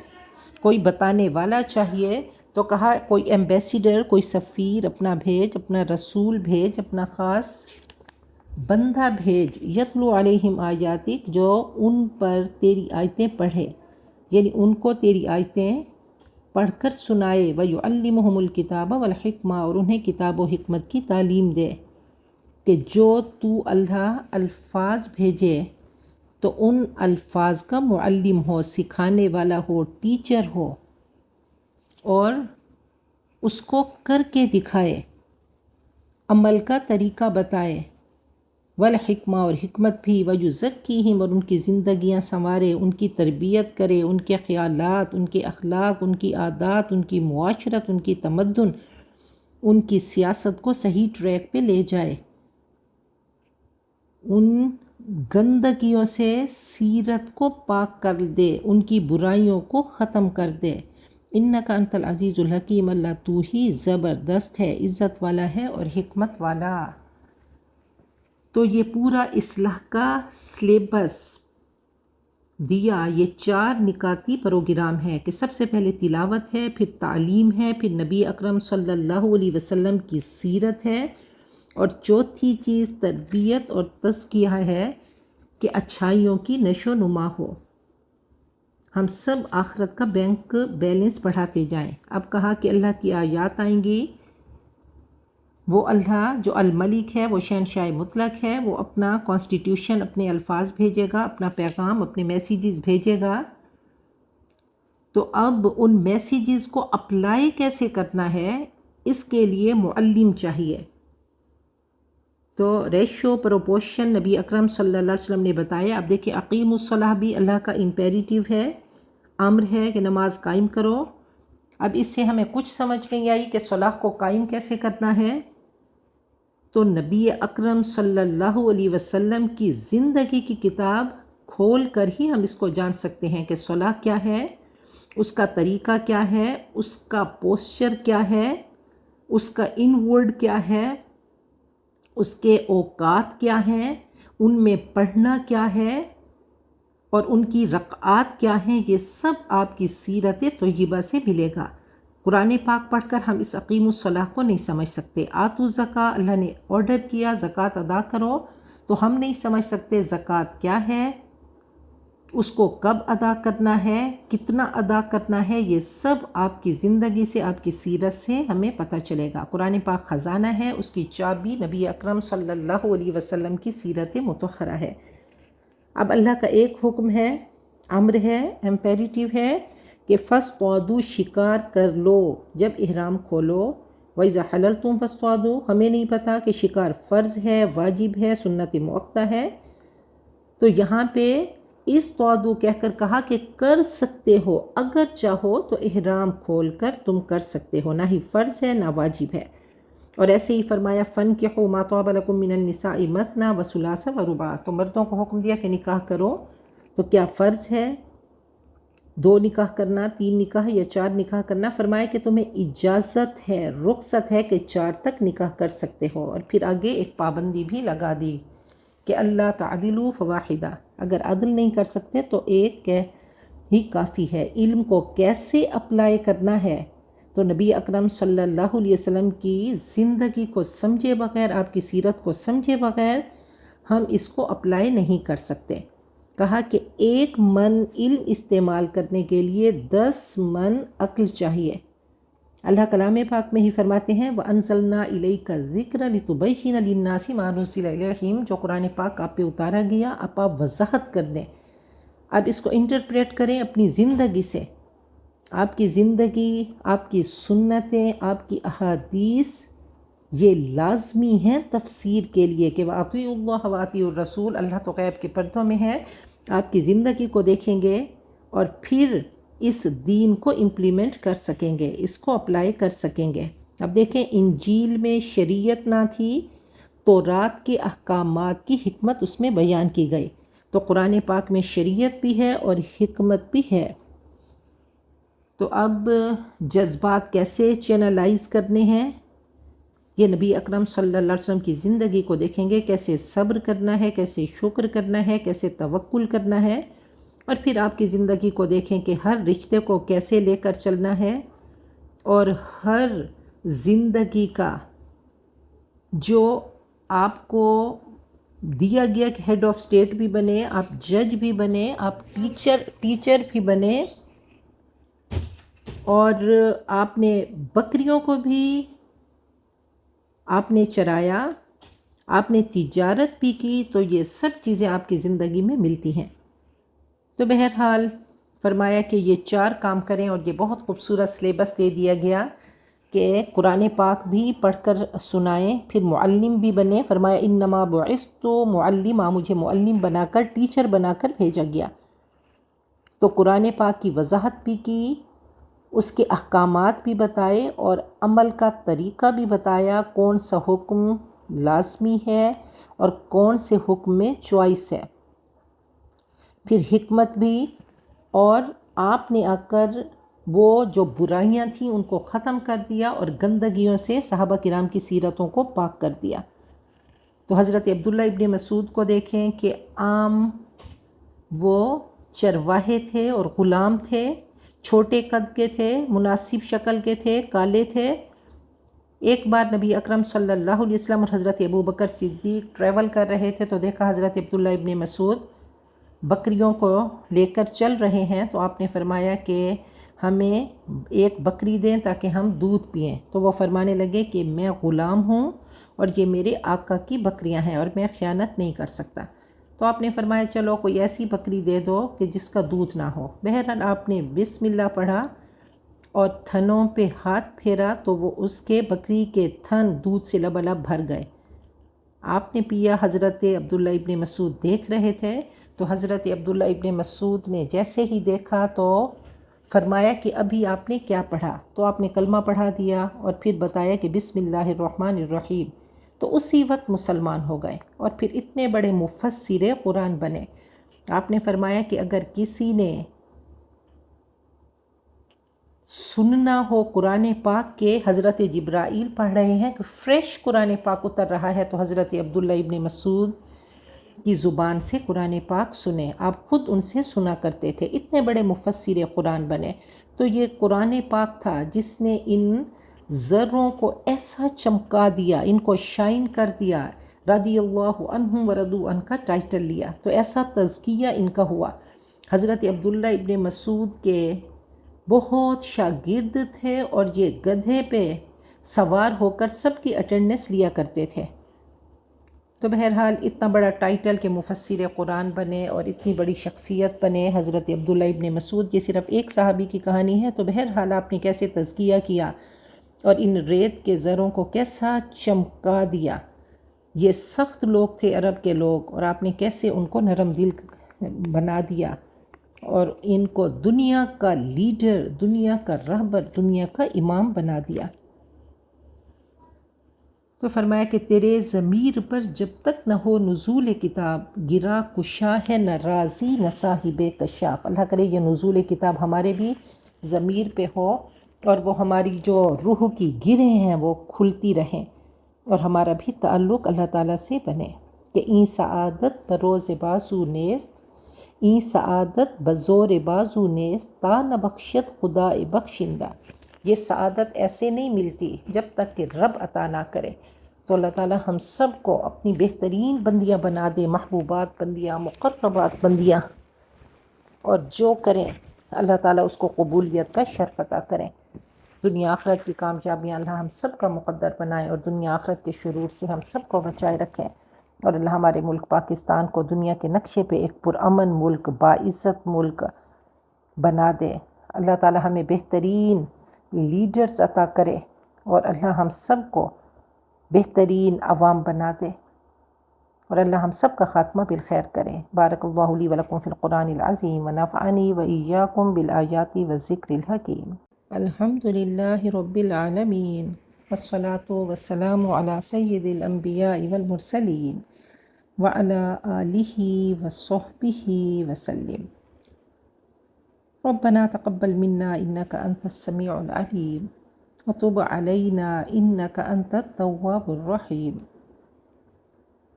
کوئی بتانے والا چاہیے۔ تو کہا کوئی ایمبیسیڈر، کوئی سفیر اپنا بھیج، اپنا رسول بھیج، اپنا خاص بندہ بھیج، یتلو علیہم آیاتک، جو ان پر تیری آیتیں پڑھے، یعنی ان کو تیری آیتیں پڑھ کر سنائے، وَيُعَلِّمُهُمُ الْكِتَابَ وَالْحِکْمَةَ، اور انہیں کتاب و حکمت کی تعلیم دے، کہ جو تو اللہ الفاظ بھیجے تو ان الفاظ کا معلم ہو، سکھانے والا ہو، ٹیچر ہو، اور اس کو کر کے دکھائے، عمل کا طریقہ بتائے، والحکمہ، اور حکمت بھی، ویزکیہم، اور ان کی زندگیاں سنوارے، ان کی تربیت کرے، ان کے خیالات، ان کے اخلاق، ان کی عادات، ان کی معاشرت، ان کی تمدن، ان کی سیاست کو صحیح ٹریک پہ لے جائے، ان گندگیوں سے سیرت کو پاک کر دے، ان کی برائیوں کو ختم کر دے۔ انک انت العزیز الحکیم، اللہ تو ہی زبردست ہے، عزت والا ہے اور حکمت والا۔ تو یہ پورا اصلاح کا سلیبس دیا، یہ 4 نکاتی پروگرام ہے کہ سب سے پہلے تلاوت ہے، پھر تعلیم ہے، پھر نبی اکرم صلی اللہ علیہ وسلم کی سیرت ہے، اور چوتھی چیز تربیت اور تزکیہ ہے کہ اچھائیوں کی نشو نما ہو، ہم سب آخرت کا بینک بیلنس بڑھاتے جائیں۔ اب کہا کہ اللہ کی آیات آئیں گی، وہ اللہ جو الملک ہے، وہ شہنشاہ مطلق ہے، وہ اپنا کانسٹیٹیوشن، اپنے الفاظ بھیجے گا، اپنا پیغام، اپنے میسیجز بھیجے گا۔ تو اب ان میسیجز کو اپلائی کیسے کرنا ہے، اس کے لیے معلم چاہیے۔ تو ریشو پروپورشن نبی اکرم صلی اللہ علیہ وسلم نے بتایا۔ اب دیکھیں اقیم الصلاۃ بھی اللہ کا امپیریٹیو ہے، امر ہے کہ نماز قائم کرو۔ اب اس سے ہمیں کچھ سمجھ نہیں آئی کہ صلاح کو قائم کیسے کرنا ہے، تو نبی اکرم صلی اللہ علیہ وسلم کی زندگی کی کتاب کھول کر ہی ہم اس کو جان سکتے ہیں کہ صلاح کیا ہے، اس کا طریقہ کیا ہے، اس کا پوسچر کیا ہے، اس کا انورڈ کیا ہے، اس کے اوقات کیا ہیں، ان میں پڑھنا کیا ہے، اور ان کی رکعات کیا ہیں، یہ سب آپ کی سیرت طیبہ سے ملے گا۔ قرآن پاک پڑھ کر ہم اس اقیم الصلاح کو نہیں سمجھ سکتے۔ آتو زکوٰۃ، اللہ نے آرڈر کیا زکوٰۃ ادا کرو، تو ہم نہیں سمجھ سکتے زکوٰۃ کیا ہے، اس کو کب ادا کرنا ہے، کتنا ادا کرنا ہے، یہ سب آپ کی زندگی سے، آپ کی سیرت سے ہمیں پتہ چلے گا۔ قرآن پاک خزانہ ہے، اس کی چابی نبی اکرم صلی اللہ علیہ وسلم کی سیرت مطہرہ ہے۔ اب اللہ کا ایک حکم ہے، امر ہے، امپیریٹیو ہے کہ فاصطادوا، شکار کر لو جب احرام کھولو۔ وَإِذَا حَلَلْتُمْ فاصطادوا، ہمیں نہیں پتہ کہ شکار فرض ہے، واجب ہے، سنت مؤکدہ ہے۔ تو یہاں پہ اصطادوا کہہ کر کہا کہ کر سکتے ہو، اگر چاہو تو احرام کھول کر تم کر سکتے ہو، نہ ہی فرض ہے نہ واجب ہے۔ اور ایسے ہی فرمایا فَانْكِحُوا مَا طَابَ لَكُم مِّنَ النِّسَاءِ مَثْنَىٰ وَثُلَاثَ وَرُبَاعَ، تو مردوں کو حکم دیا کہ نکاح کرو، تو کیا فرض ہے 2 نکاح کرنا، 3 نکاح یا 4 نکاح کرنا؟ فرمایا کہ تمہیں اجازت ہے، رخصت ہے کہ 4 تک نکاح کر سکتے ہو۔ اور پھر آگے ایک پابندی بھی لگا دی کہ اللہ تعدلوا فواحدہ، اگر عدل نہیں کر سکتے تو ایک ہی کافی ہے۔ علم کو کیسے اپلائی کرنا ہے، تو نبی اکرم صلی اللہ علیہ وسلم کی زندگی کو سمجھے بغیر، آپ کی سیرت کو سمجھے بغیر ہم اس کو اپلائی نہیں کر سکتے۔ کہا کہ 1 من علم استعمال کرنے کے لیے 10 من عقل چاہیے۔ اللہ کلام پاک میں ہی فرماتے ہیں وَأَنزَلْنَا إِلَيْكَ الذِّكْرَ لِتُبَيِّنَ لِلنَّاسِ مَا نُزِّلَ إِلَيْهِمْ، جو قرآن پاک آپ پہ اتارا گیا، اب آپ وضاحت کر دیں، اب اس کو انٹرپریٹ کریں اپنی زندگی سے۔ آپ کی زندگی، آپ کی سنتیں، آپ کی احادیث یہ لازمی ہیں تفسیر کے لیے کہ وَأَطِيعُوا اللَّهَ وَأَطِيعُوا الرَّسُولَ، اللہ تو غیب کے پردوں میں ہے، آپ کی زندگی کو دیکھیں گے اور پھر اس دین کو امپلیمنٹ کر سکیں گے، اس کو اپلائی کر سکیں گے۔ اب دیکھیں انجیل میں شریعت نہ تھی، تورات کے احکامات کی حکمت اس میں بیان کی گئی، تو قرآن پاک میں شریعت بھی ہے اور حکمت بھی ہے۔ تو اب جذبات کیسے چینلائز کرنے ہیں، یہ نبی اکرم صلی اللہ علیہ وسلم کی زندگی کو دیکھیں گے، کیسے صبر کرنا ہے، کیسے شکر کرنا ہے، کیسے توکل کرنا ہے، اور پھر آپ کی زندگی کو دیکھیں کہ ہر رشتے کو کیسے لے کر چلنا ہے، اور ہر زندگی کا جو آپ کو دیا گیا کہ ہیڈ آف اسٹیٹ بھی بنے، آپ جج بھی بنے، آپ ٹیچر بھی بنے، اور آپ نے بکریوں کو بھی آپ نے چرایا، آپ نے تجارت بھی کی، تو یہ سب چیزیں آپ کی زندگی میں ملتی ہیں۔ تو بہرحال فرمایا کہ یہ 4 کام کریں، اور یہ بہت خوبصورت سلیبس دے دیا گیا کہ قرآن پاک بھی پڑھ کر سنائیں، پھر معلم بھی بنے۔ فرمایا انما بعثت معلما، مجھے معلم بنا کر، ٹیچر بنا کر بھیجا گیا۔ تو قرآن پاک کی وضاحت بھی کی، اس کے احکامات بھی بتائے، اور عمل کا طریقہ بھی بتایا، کون سا حکم لازمی ہے اور کون سے حکم میں چوائس ہے۔ پھر حکمت بھی، اور آپ نے آ کر وہ جو برائیاں تھیں ان کو ختم کر دیا، اور گندگیوں سے صحابہ کرام کی سیرتوں کو پاک کر دیا۔ تو حضرت عبداللہ ابن مسعود کو دیکھیں کہ عام وہ چرواہے تھے اور غلام تھے، چھوٹے قد کے تھے، مناسب شکل کے تھے، کالے تھے۔ ایک بار نبی اکرم صلی اللہ علیہ وسلم اور حضرت ابوبکر صدیق ٹریول کر رہے تھے، تو دیکھا حضرت عبداللہ ابن مسعود بکریوں کو لے کر چل رہے ہیں، تو آپ نے فرمایا کہ ہمیں ایک بکری دیں تاکہ ہم دودھ پئیں۔ تو وہ فرمانے لگے کہ میں غلام ہوں اور یہ میرے آقا کی بکریاں ہیں اور میں خیانت نہیں کر سکتا۔ تو آپ نے فرمایا چلو کوئی ایسی بکری دے دو کہ جس کا دودھ نہ ہو۔ بہرحال آپ نے بسم اللہ پڑھا اور تھنوں پہ ہاتھ پھیرا، تو وہ اس کے بکری کے تھن دودھ سے لبالب بھر گئے۔ آپ نے پیا، حضرت عبداللہ ابن مسعود دیکھ رہے تھے، تو حضرت عبداللہ ابن مسعود نے جیسے ہی دیکھا تو فرمایا کہ ابھی آپ نے کیا پڑھا؟ تو آپ نے کلمہ پڑھا دیا اور پھر بتایا کہ بسم اللہ الرحمن الرحیم، تو اسی وقت مسلمان ہو گئے اور پھر اتنے بڑے مفسر قرآن بنے۔ آپ نے فرمایا کہ اگر کسی نے سننا ہو قرآن پاک کے، حضرت جبرائیل پڑھ رہے ہیں کہ فریش قرآن پاک اتر رہا ہے، تو حضرت عبداللہ ابن مسعود کی زبان سے قرآن پاک سنیں۔ آپ خود ان سے سنا کرتے تھے، اتنے بڑے مفسر قرآن بنے۔ تو یہ قرآن پاک تھا جس نے ان ذروں کو ایسا چمکا دیا، ان کو شائن کر دیا، رضی اللہ عنہم ورضوا عنہ کا ٹائٹل لیا، تو ایسا تزکیہ ان کا ہوا۔ حضرت عبداللہ ابن مسعود کے بہت شاگرد تھے، اور یہ گدھے پہ سوار ہو کر سب کی اٹینڈنس لیا کرتے تھے۔ تو بہرحال اتنا بڑا ٹائٹل کہ مفسر قرآن بنے اور اتنی بڑی شخصیت بنے حضرت عبداللہ ابن مسعود، یہ صرف ایک صحابی کی کہانی ہے۔ تو بہرحال آپ نے کیسے تزکیہ کیا اور ان ریت کے ذروں کو کیسا چمکا دیا۔ یہ سخت لوگ تھے عرب کے لوگ، اور آپ نے کیسے ان کو نرم دل بنا دیا اور ان کو دنیا کا لیڈر، دنیا کا رہبر، دنیا کا امام بنا دیا۔ تو فرمایا کہ تیرے ضمیر پر جب تک نہ ہو نزول کتاب، گرا کشا ہے نہ رازی نہ صاحب کشاف۔ اللہ کرے یہ نزول کتاب ہمارے بھی ضمیر پہ ہو، اور وہ ہماری جو روح کی گرہیں ہیں وہ کھلتی رہیں، اور ہمارا بھی تعلق اللہ تعالیٰ سے بنے کہ این سعادت بروز بازو نیست، این سعادت بزور بازو نیست، تا نہ بخشت خدا بخشندہ۔ یہ سعادت ایسے نہیں ملتی جب تک کہ رب عطا نہ کرے۔ تو اللہ تعالی ہم سب کو اپنی بہترین بندیاں بنا دے، محبوبات بندیاں، مقربات بندیاں، اور جو کریں اللہ تعالیٰ اس کو قبولیت کا شرف عطا کریں۔ دنیا آخرت کی کامیابیاں اللہ ہم سب کا مقدر بنائیں، اور دنیا آخرت کے شرور سے ہم سب کو بچائے رکھیں، اور اللہ ہمارے ملک پاکستان کو دنیا کے نقشے پہ ایک پرامن ملک، باعزت ملک بنا دے۔ اللہ تعالیٰ ہمیں بہترین لیڈرز عطا کرے، اور اللہ ہم سب کو بہترین عوام بنا دے، اور اللہ ہم سب کا خاتمہ بالخیر کرے۔ بارک اللہ لی ولکم فی القرآن العظیم ونفعنی وإیاکم بالآیات والذکر الحکیم۔ الحمد للہ رب العالمین، والصلاة والسلام علی سید الانبیاء والمرسلین وعلی آلہ وصحبہ وسلم۔ ربنا تقبل منا انک انت السمیع العلیم وتب علینا انک انت التواب الرحیم۔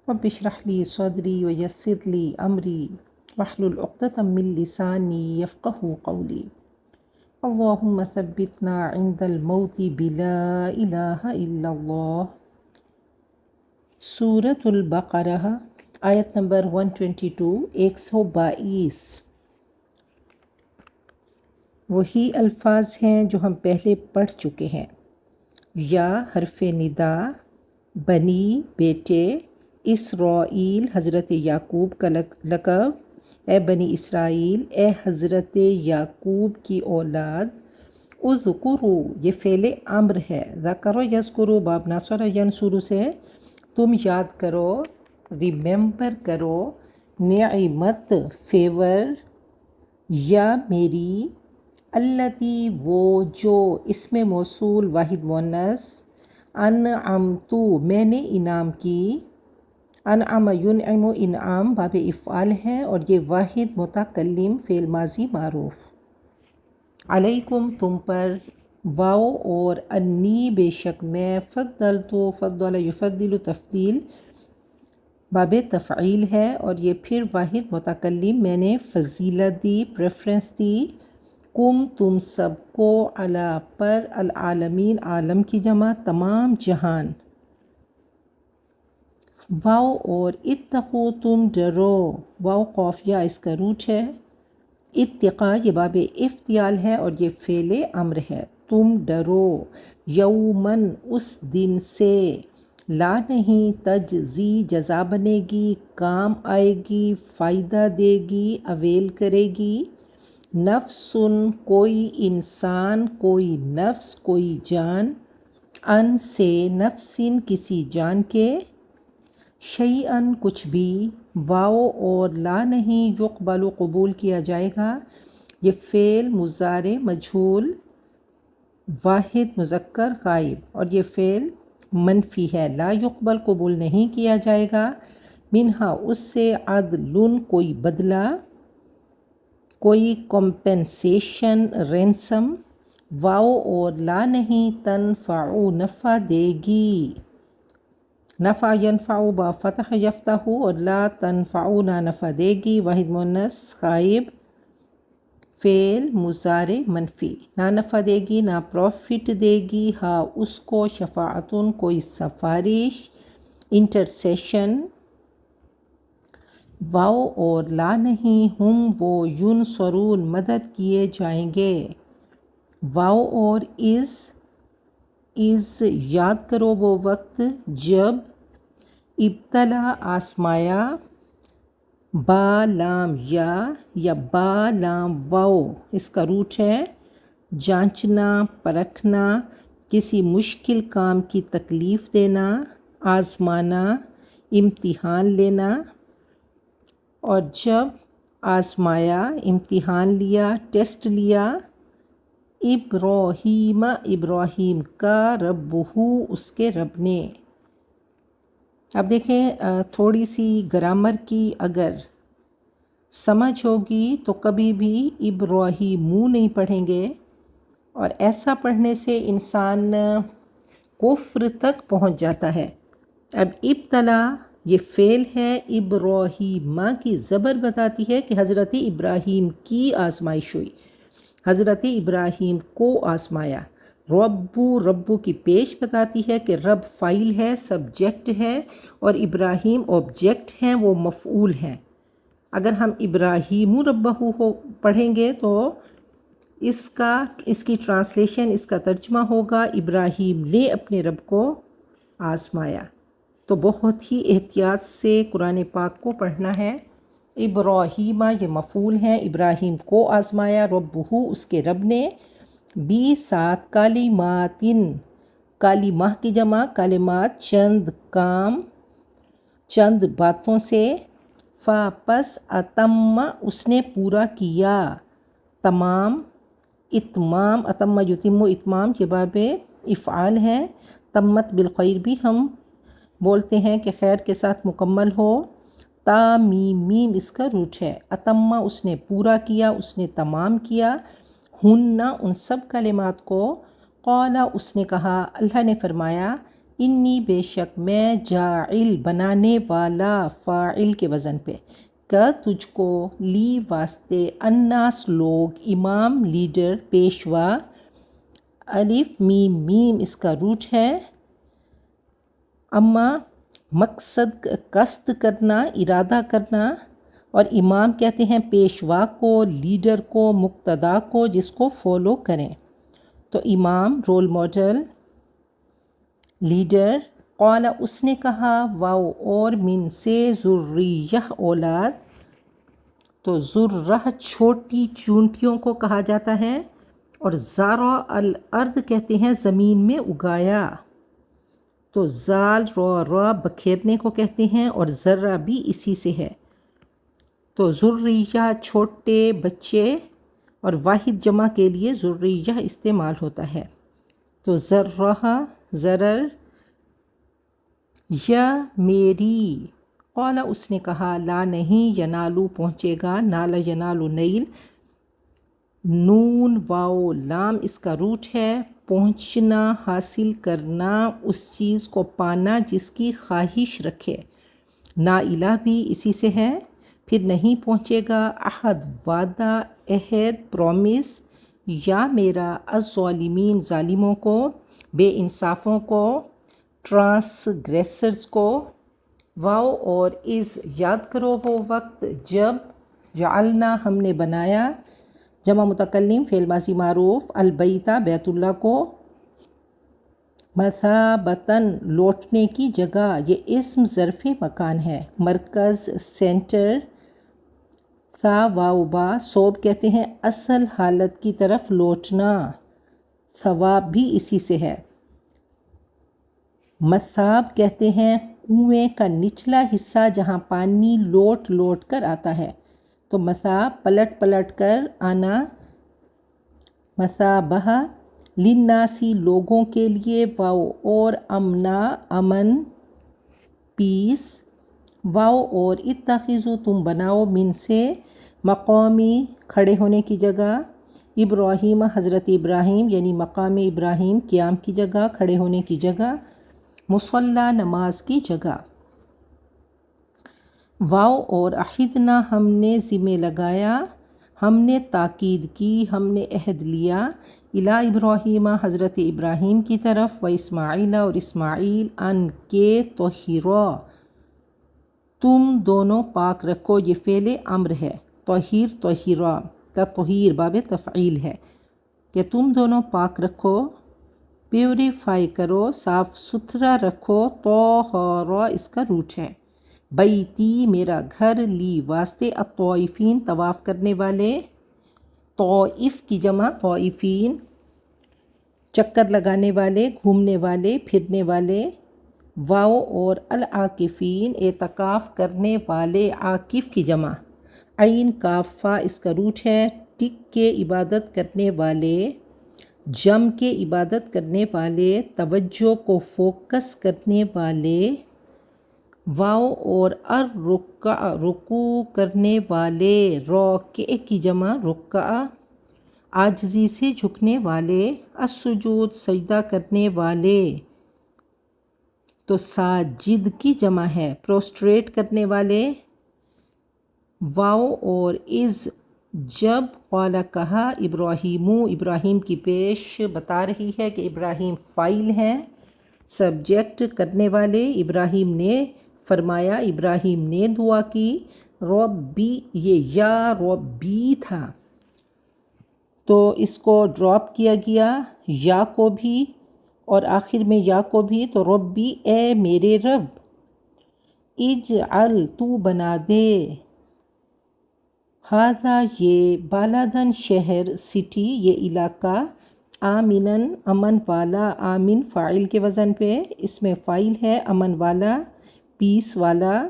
رب اشرح لی صدری ویسر لی امری واحلل عقدۃ من لسانی یفقہوا قولی۔ اللہم ثبتنا عند الموت بلا الہ الا اللہ۔ سورۃ البقرہ آیت نمبر 122، 122 وہی الفاظ ہیں جو ہم پہلے پڑھ چکے ہیں۔ یا حرف ندا، بنی بیٹے، اسرائیل حضرت یعقوب کا لقب، اے بنی اسرائیل، اے حضرت یعقوب کی اولاد۔ اذکروا یہ فعل امر ہے، ذکر یذکر باب ناصر ینصر سے تم یاد کرو، ریممبر کرو، نعمت فیور، یا میری، التی وہ جو، اسم موصول واحد مؤنث، انعمت میں نے انعام کی، انعم ینعم انعام باب افعال ہے، اور یہ واحد متکلم فعل ماضی معروف، علیکم تم پر، واو اور انی بے شک میں، فضلت فضل یفضل تفضیل باب تفعیل ہے، اور یہ پھر واحد متکلم میں نے فضیلت دی، پریفرنس دی، کم تم سب کو، علی پر، العالمین عالم کی جمع تمام جہان، واو اور اتقو تم ڈرو، واو قافیہ اس کا روٹ ہے، اتقا یہ باب افتعال ہے، اور یہ فعل امر ہے، تم ڈرو، یومن اس دن سے، لا نہیں، تجزی جزا بنے گی، کام آئے گی، فائدہ دے گی، اویل کرے گی، نفسن کوئی انسان، کوئی نفس، کوئی جان، ان سے، نفسن کسی جان کے، شیئن کچھ بھی، واو اور لا نہیں، یقبل قبول کیا جائے گا، یہ فعل مضارع مجہول واحد مذکر غائب، اور یہ فعل منفی ہے، لا یقبل قبول نہیں کیا جائے گا، منہا اس سے، عدل کوئی بدلہ، کوئی کمپنسیشن رینسم، واو اور لا نہیں، تنفع نفع دے گی، نفع ینفع با فتح یفتح، اور لا تنفع نہ نفع دے گی، واحد مؤنث غائب، فعل مضارع منفی، نہ نفع دے گی، نہ پروفٹ دے گی، ہاں اس کو، شفاعتن کوئی سفارش، انٹرسیشن، واو اور لا نہیں، ہم وہ، ینصرون مدد کیے جائیں گے، واو اور از یاد کرو وہ وقت جب، ابتلا آزمایا، با لام یا با لام واو اس کا روٹ ہے، جانچنا، پرکھنا، کسی مشکل کام کی تکلیف دینا، آزمانا، امتحان لینا، اور جب آزمایا، امتحان لیا، ٹیسٹ لیا، ابراہیم ابراہیم کا، ربہ اس کے رب نے۔ اب دیکھیں تھوڑی سی گرامر کی اگر سمجھ ہوگی تو کبھی بھی ابراہیمو نہیں پڑھیں گے، اور ایسا پڑھنے سے انسان کفر تک پہنچ جاتا ہے۔ اب ابتلا یہ فعل ہے، ابراہیمہ کی زبر بتاتی ہے کہ حضرت ابراہیم کی آزمائش ہوئی، حضرت ابراہیم کو آزمایا، ربو، ربو کی پیش بتاتی ہے کہ رب فائل ہے، سبجیکٹ ہے، اور ابراہیم آبجیکٹ ہیں، وہ مفعول ہیں۔ اگر ہم ابراہیم ربہ ہو پڑھیں گے تو اس کی ٹرانسلیشن، اس کا ترجمہ ہوگا ابراہیم نے اپنے رب کو آزمایا۔ تو بہت ہی احتیاط سے قرآن پاک کو پڑھنا ہے۔ ابراہیمہ یہ مفعول ہیں، ابراہیم کو آزمایا، ربہ اس کے رب نے، سات کلماتن، کلمہ کی جمع، کلمات چند کام، چند باتوں سے، پس اتم اس نے پورا کیا، تمام، اتمام، اتم یتم اتمام کے باب افعال ہے، تمت بالخیر بھی ہم بولتے ہیں کہ خیر کے ساتھ مکمل ہو، میم اس کا روٹ ہے، اتم اس نے پورا کیا، اس نے تمام کیا، ہن ان سب کلمات کو، قال اس نے کہا، اللہ نے فرمایا، انی بے شک میں جاعل بنانے والا، فاعل کے وزن پہ، کا تجھ کو، لی واسطے، الناس لوگ، امام لیڈر پیشوا، الف میم اس کا روٹ ہے، اما مقصد قصد کرنا، ارادہ کرنا، اور امام کہتے ہیں پیشوا کو، لیڈر کو، مقتدا کو، جس کو فالو کریں۔ تو امام رول ماڈل، لیڈر، قال اس نے کہا، واو اور من سے، ذریہ اولاد، تو ذرہ چھوٹی چونٹیوں کو کہا جاتا ہے، اور زارع الارض کہتے ہیں زمین میں اگایا، تو زال را بکھیرنے کو کہتے ہیں، اور ذرہ بھی اسی سے ہے۔ تو ذریہ چھوٹے بچے، اور واحد جمع کے لیے ذریہ استعمال ہوتا ہے۔ تو ذرہ ضرر، یا میری، قال اس نے کہا، لا نہیں، ینالو پہنچے گا، نال ینالو نیل، نون واو لام اس کا روٹ ہے، پہنچنا، حاصل کرنا، اس چیز کو پانا جس کی خواہش رکھے، نائلہ بھی اسی سے ہے، پھر نہیں پہنچے گا، احد وعدہ، عہد پرومس، یا میرا، الظالمین ظالموں کو، بے انصافوں کو، ٹرانسگریسرز کو، واو اور از یاد کرو وہ وقت جب، جعلنا ہم نے بنایا، جمع متکلم فعل ماضی معروف، البیتہ بیت اللہ کو، مثابتاً لوٹنے کی جگہ، یہ اسم ظرف مکان ہے، مرکز سینٹر، تھا واو با، صوب کہتے ہیں اصل حالت کی طرف لوٹنا، ثواب بھی اسی سے ہے، مثاب کہتے ہیں کنویں کا نچلا حصہ جہاں پانی لوٹ لوٹ کر آتا ہے، تو مثاب پلٹ پلٹ کر آنا، مثابہ، للناسی لوگوں کے لیے، واو اور امنا امن، پیس، واو اور اتخذو تم بناؤ، من سے، مقامی کھڑے ہونے کی جگہ، ابراہیم حضرت ابراہیم یعنی مقام ابراہیم قیام کی جگہ، کھڑے ہونے کی جگہ، مصلی نماز کی جگہ، واو اور عہدنا ہم نے ذمہ لگایا، ہم نے تاکید کی، ہم نے عہد لیا، الی ابراہیم حضرت ابراہیم کی طرف، و اسماعیل اور اسماعیل، ان کے، طہرا تم دونوں پاک رکھو، یہ فعل امر ہے، طہیر طہرا، تطہیر باب تفعیل ہے کہ تم دونوں پاک رکھو، پیوریفائی کرو، صاف ستھرا رکھو، طہارا اس کا روٹ ہے، بیتی میرا گھر، لی واسطے، الطائفین طواف کرنے والے، طائف کی جمع طائفین، چکر لگانے والے، گھومنے والے، پھرنے والے، واو اور العاکفین اعتکاف کرنے والے، عاکف کی جمع، عین کافہ اس کا روٹ ہے، ٹک کے عبادت کرنے والے، جم کے عبادت کرنے والے، توجہ کو فوکس کرنے والے، واو اور الرکع رکوع کرنے والے، راکع کی جمع رکع، عاجزی سے جھکنے والے، السجود سجدہ کرنے والے، تو ساجد کی جمع ہے، پروسٹریٹ کرنے والے، واو اور از جب قال کہا ابراہیم کی پیش بتا رہی ہے کہ ابراہیم فاعل ہیں، سبجیکٹ کرنے والے. ابراہیم نے فرمایا، ابراہیم نے دعا کی. ربی، یہ یا ربی تھا تو اس کو ڈراپ کیا گیا، یا کو بھی اور آخر میں یا کو بھی. تو ربی، اے میرے رب. اجعل، تو بنا دے. ہاذا، یہ بالادن شہر، سٹی، یہ علاقہ. آمنن، امن والا. آمن فاعل کے وزن پہ، اس میں فاعل ہے امن والا، پیس والا.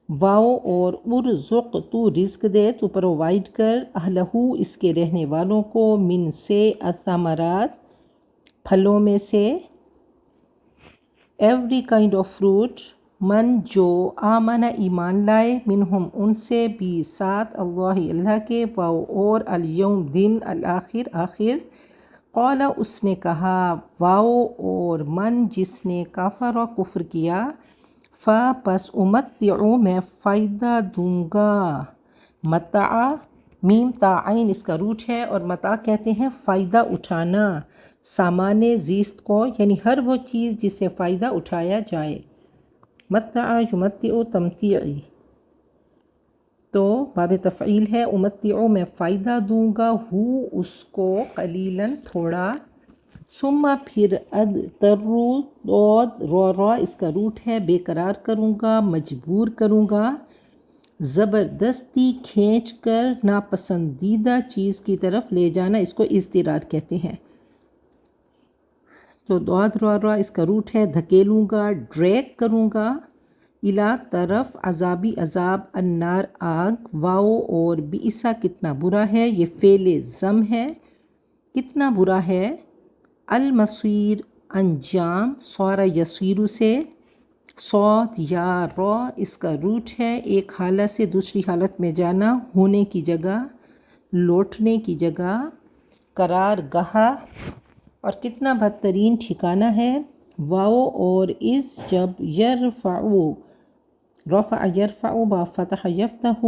واو اور ارزق، تو رزق دے، تو پرووائڈ کر. اہلہو، اس کے رہنے والوں کو. من سے، الثمرات، پھلوں میں سے. Every kind of fruit. من، جو. آمن، ایمان لائے. منہم، ان سے. بھی، ساتھ. اللہ کے. واو اور الیوم، دن. الآخر، آخر. قال، اس نے کہا. واو اور من، جس نے کافر و کفر کیا. پس امتعو، میں فائدہ دوں گا. متع، میم تا عین اس کا روٹ ہے، اور متع کہتے ہیں فائدہ اٹھانا، سامان زیست کو، یعنی ہر وہ چیز جس سے فائدہ اٹھایا جائے. متع یمتع تمتیعی، تو باب تفعیل ہے. امتعو، میں فائدہ دوں گا. اس کو. قلیلاً، تھوڑا. ثم، پھر. اضطرو، ضاد را اس کا روٹ ہے، بے قرار کروں گا، مجبور کروں گا. زبردستی کھینچ کر، ناپسندیدہ چیز کی طرف لے جانا، اس کو اضطرار کہتے ہیں. تو ضاد را اس کا روٹ ہے، دھکیلوں گا، ڈریگ کروں گا. الا، طرف. عذابی، عذاب. النار، آگ. واو اور بئسا، کتنا برا ہے. یہ فعل ذم ہے، کتنا برا ہے. المصیر، انجام. صار یصیر سے. صاد یا را اس کا روٹ ہے، ایک حالت سے دوسری حالت میں جانا، ہونے کی جگہ، لوٹنے کی جگہ. قرار گاہ، اور کتنا بدترین ٹھکانہ ہے. واو اور از، جب. یرفعو، رفع یرفع با فتح یفتح،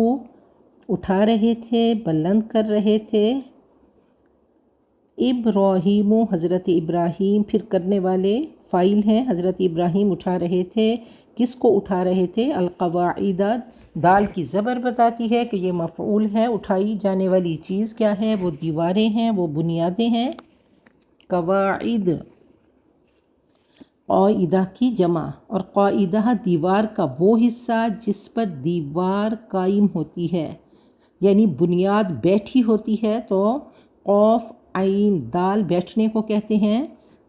اٹھا رہے تھے، بلند کر رہے تھے. ابراہیم، حضرت ابراہیم. پھر کرنے والے فاعل ہیں، حضرت ابراہیم اٹھا رہے تھے. کس کو اٹھا رہے تھے؟ القواعد. دال کی زبر بتاتی ہے کہ یہ مفعول ہے. اٹھائی جانے والی چیز کیا ہے؟ وہ دیواریں ہیں، وہ بنیادیں ہیں. قواعد، قاعدہ کی جمع. اور قاعدہ، دیوار کا وہ حصہ جس پر دیوار قائم ہوتی ہے، یعنی بنیاد بیٹھی ہوتی ہے. تو قوف عین دال بیٹھنے کو کہتے ہیں،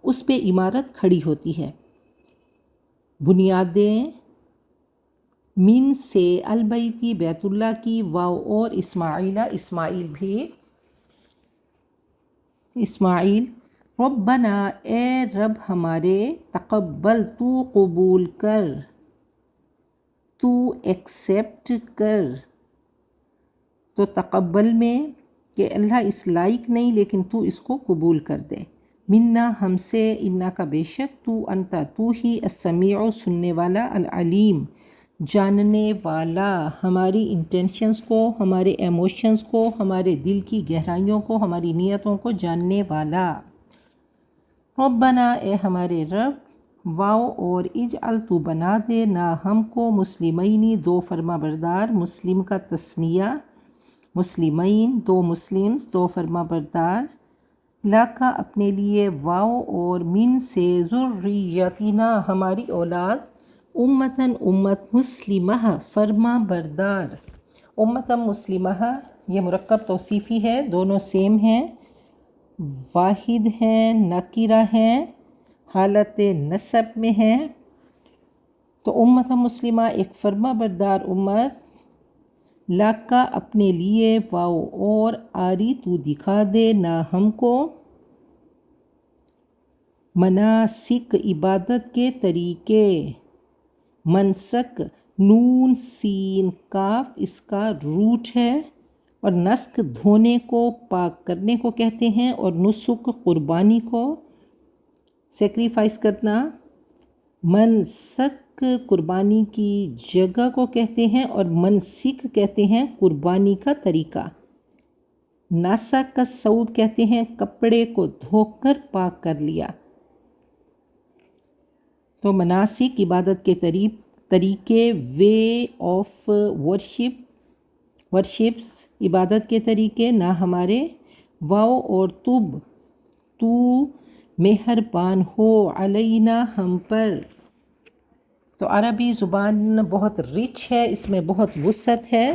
اس پہ عمارت کھڑی ہوتی ہے. بنیادیں. من سے، البیتی، بیت اللہ کی. واو اور اسماعیل، اسماعیل بھی. اسماعیل. ربنا، اے رب ہمارے. تقبل، تو قبول کر، تو ایکسیپٹ کر. تو تقبل میں کہ اللہ اس لائق نہیں، لیکن تو اس کو قبول کر دے. منا، ہم سے. انا کا بے شک. تو. انتا، تو ہی. السمیع، سننے والا. العلیم، جاننے والا. ہماری انٹینشنز کو، ہمارے ایموشنز کو، ہمارے دل کی گہرائیوں کو، ہماری نیتوں کو جاننے والا. ربنا، اے ہمارے رب. واو اور اجعل، تو بنا دے. نا، ہم کو. مسلمینی، دو فرما بردار. مسلم کا تثنیہ. مسلمین، دو مسلمز، دو فرما بردار. لاکا، اپنے لیے. واو اور من سے. ذریتنا، ہماری اولاد. امتاً، امت. مسلمہ، فرما بردار. امتاً مسلمہ، یہ مرکب توصیفی ہے، دونوں سیم ہیں، واحد ہیں، نکرہ ہیں، حالت نصب میں ہیں. تو امت مسلمہ، ایک فرما بردار امت. لاکا، اپنے لیے. واو اور آری، تو دکھا دے. نا، ہم کو. مناسک، عبادت کے طریقے. منسک، نون سین کاف اس کا روٹ ہے، اور نسک دھونے کو، پاک کرنے کو کہتے ہیں. اور نسک، قربانی کو، سیکریفائس کرنا. منسک، قربانی کی جگہ کو کہتے ہیں، اور منسک کہتے ہیں قربانی کا طریقہ. ناسک الثوب کہتے ہیں کپڑے کو دھو کر پاک کر لیا۔ تو مناسک عبادت کے طریقے، وے آف ورشپس عبادت کے طریقے، نہ ہمارے، واو اور تب تو مہربان ہو، علینا ہم پر۔ تو عربی زبان بہت رچ ہے، اس میں بہت وسعت ہے،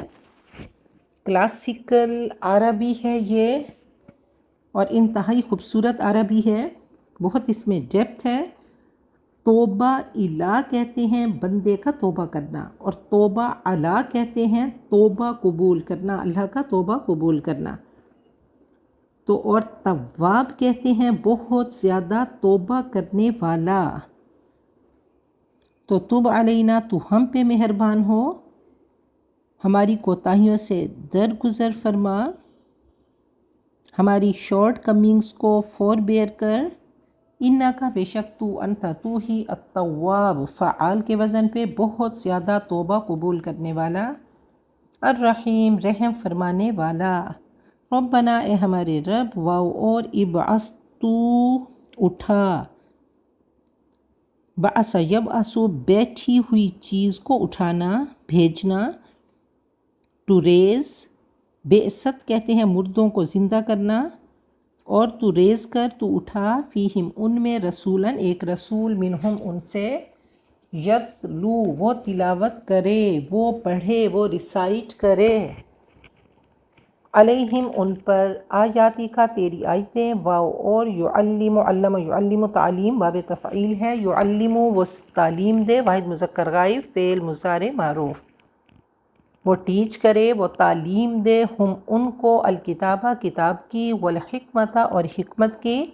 کلاسیکل عربی ہے یہ، اور انتہائی خوبصورت عربی ہے، بہت اس میں ڈیپتھ ہے۔ توبہ الا کہتے ہیں بندے کا توبہ کرنا، اور توبہ علا کہتے ہیں توبہ قبول کرنا، اللہ کا توبہ قبول کرنا۔ تو اور تواب کہتے ہیں بہت زیادہ توبہ کرنے والا۔ تو تب علینا، تو ہم پہ مہربان ہو، ہماری کوتاہیوں سے درگزر فرما، ہماری شارٹ کمنگز کو فوربیئر کر، انا کا بے شک تو، انتا تو ہی، التواب فعال کے وزن پہ بہت زیادہ توبہ قبول کرنے والا، الرحیم رحم فرمانے والا۔ ربنا اے ہمارے رب، واو اور ابعث تو اٹھا، بعث یبعث بیٹھی ہوئی چیز کو اٹھانا، بھیجنا، ٹو ریز، بعثت کہتے ہیں مردوں کو زندہ کرنا، اور تو ریز کر، تو اٹھا، فیہم ان میں، رسولاً ایک رسول، منہم ان سے، یتلو وہ تلاوت کرے، وہ پڑھے، وہ ریسائٹ کرے، علیہم ان پر، آیاتی کا تیری آیتیں، واو اور یعلم، علم یعلم تعلیم، باب تفعیل ہے، یعلم وہ تعلیم دے، واحد مذکر غائب، فعل مضارع معروف، وہ ٹیچ کرے، وہ تعلیم دے، ہم ان کو، الکتابہ کتاب کی، والحکمت اور حکمت کی،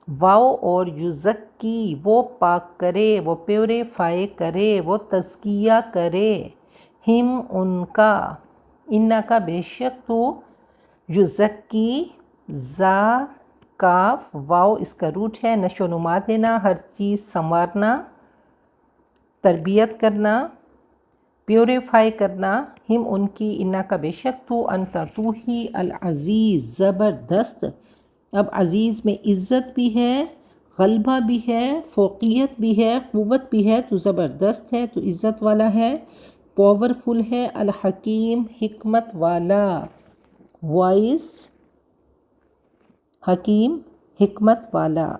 واو اور یزکی وہ پاک کرے، وہ پیوریفائی کرے، وہ تزکیہ کرے، ہم ان کا، انا کا بے شک تو، یزکی زا کاف واو اس کا روٹ ہے، نشو و نما دینا، ہر چیز سنوارنا، تربیت کرنا، پیوریفائی کرنا، ہم ان کی، انا کا بے شک تو، انتا تو ہی، العزیز زبردست۔ اب عزیز میں عزت بھی ہے، غلبہ بھی ہے، فوقیت بھی ہے، قوت بھی ہے، تو زبردست ہے، تو عزت والا ہے، پاورفل ہے، الحکیم حکمت والا، وائس، حکیم حکمت والا۔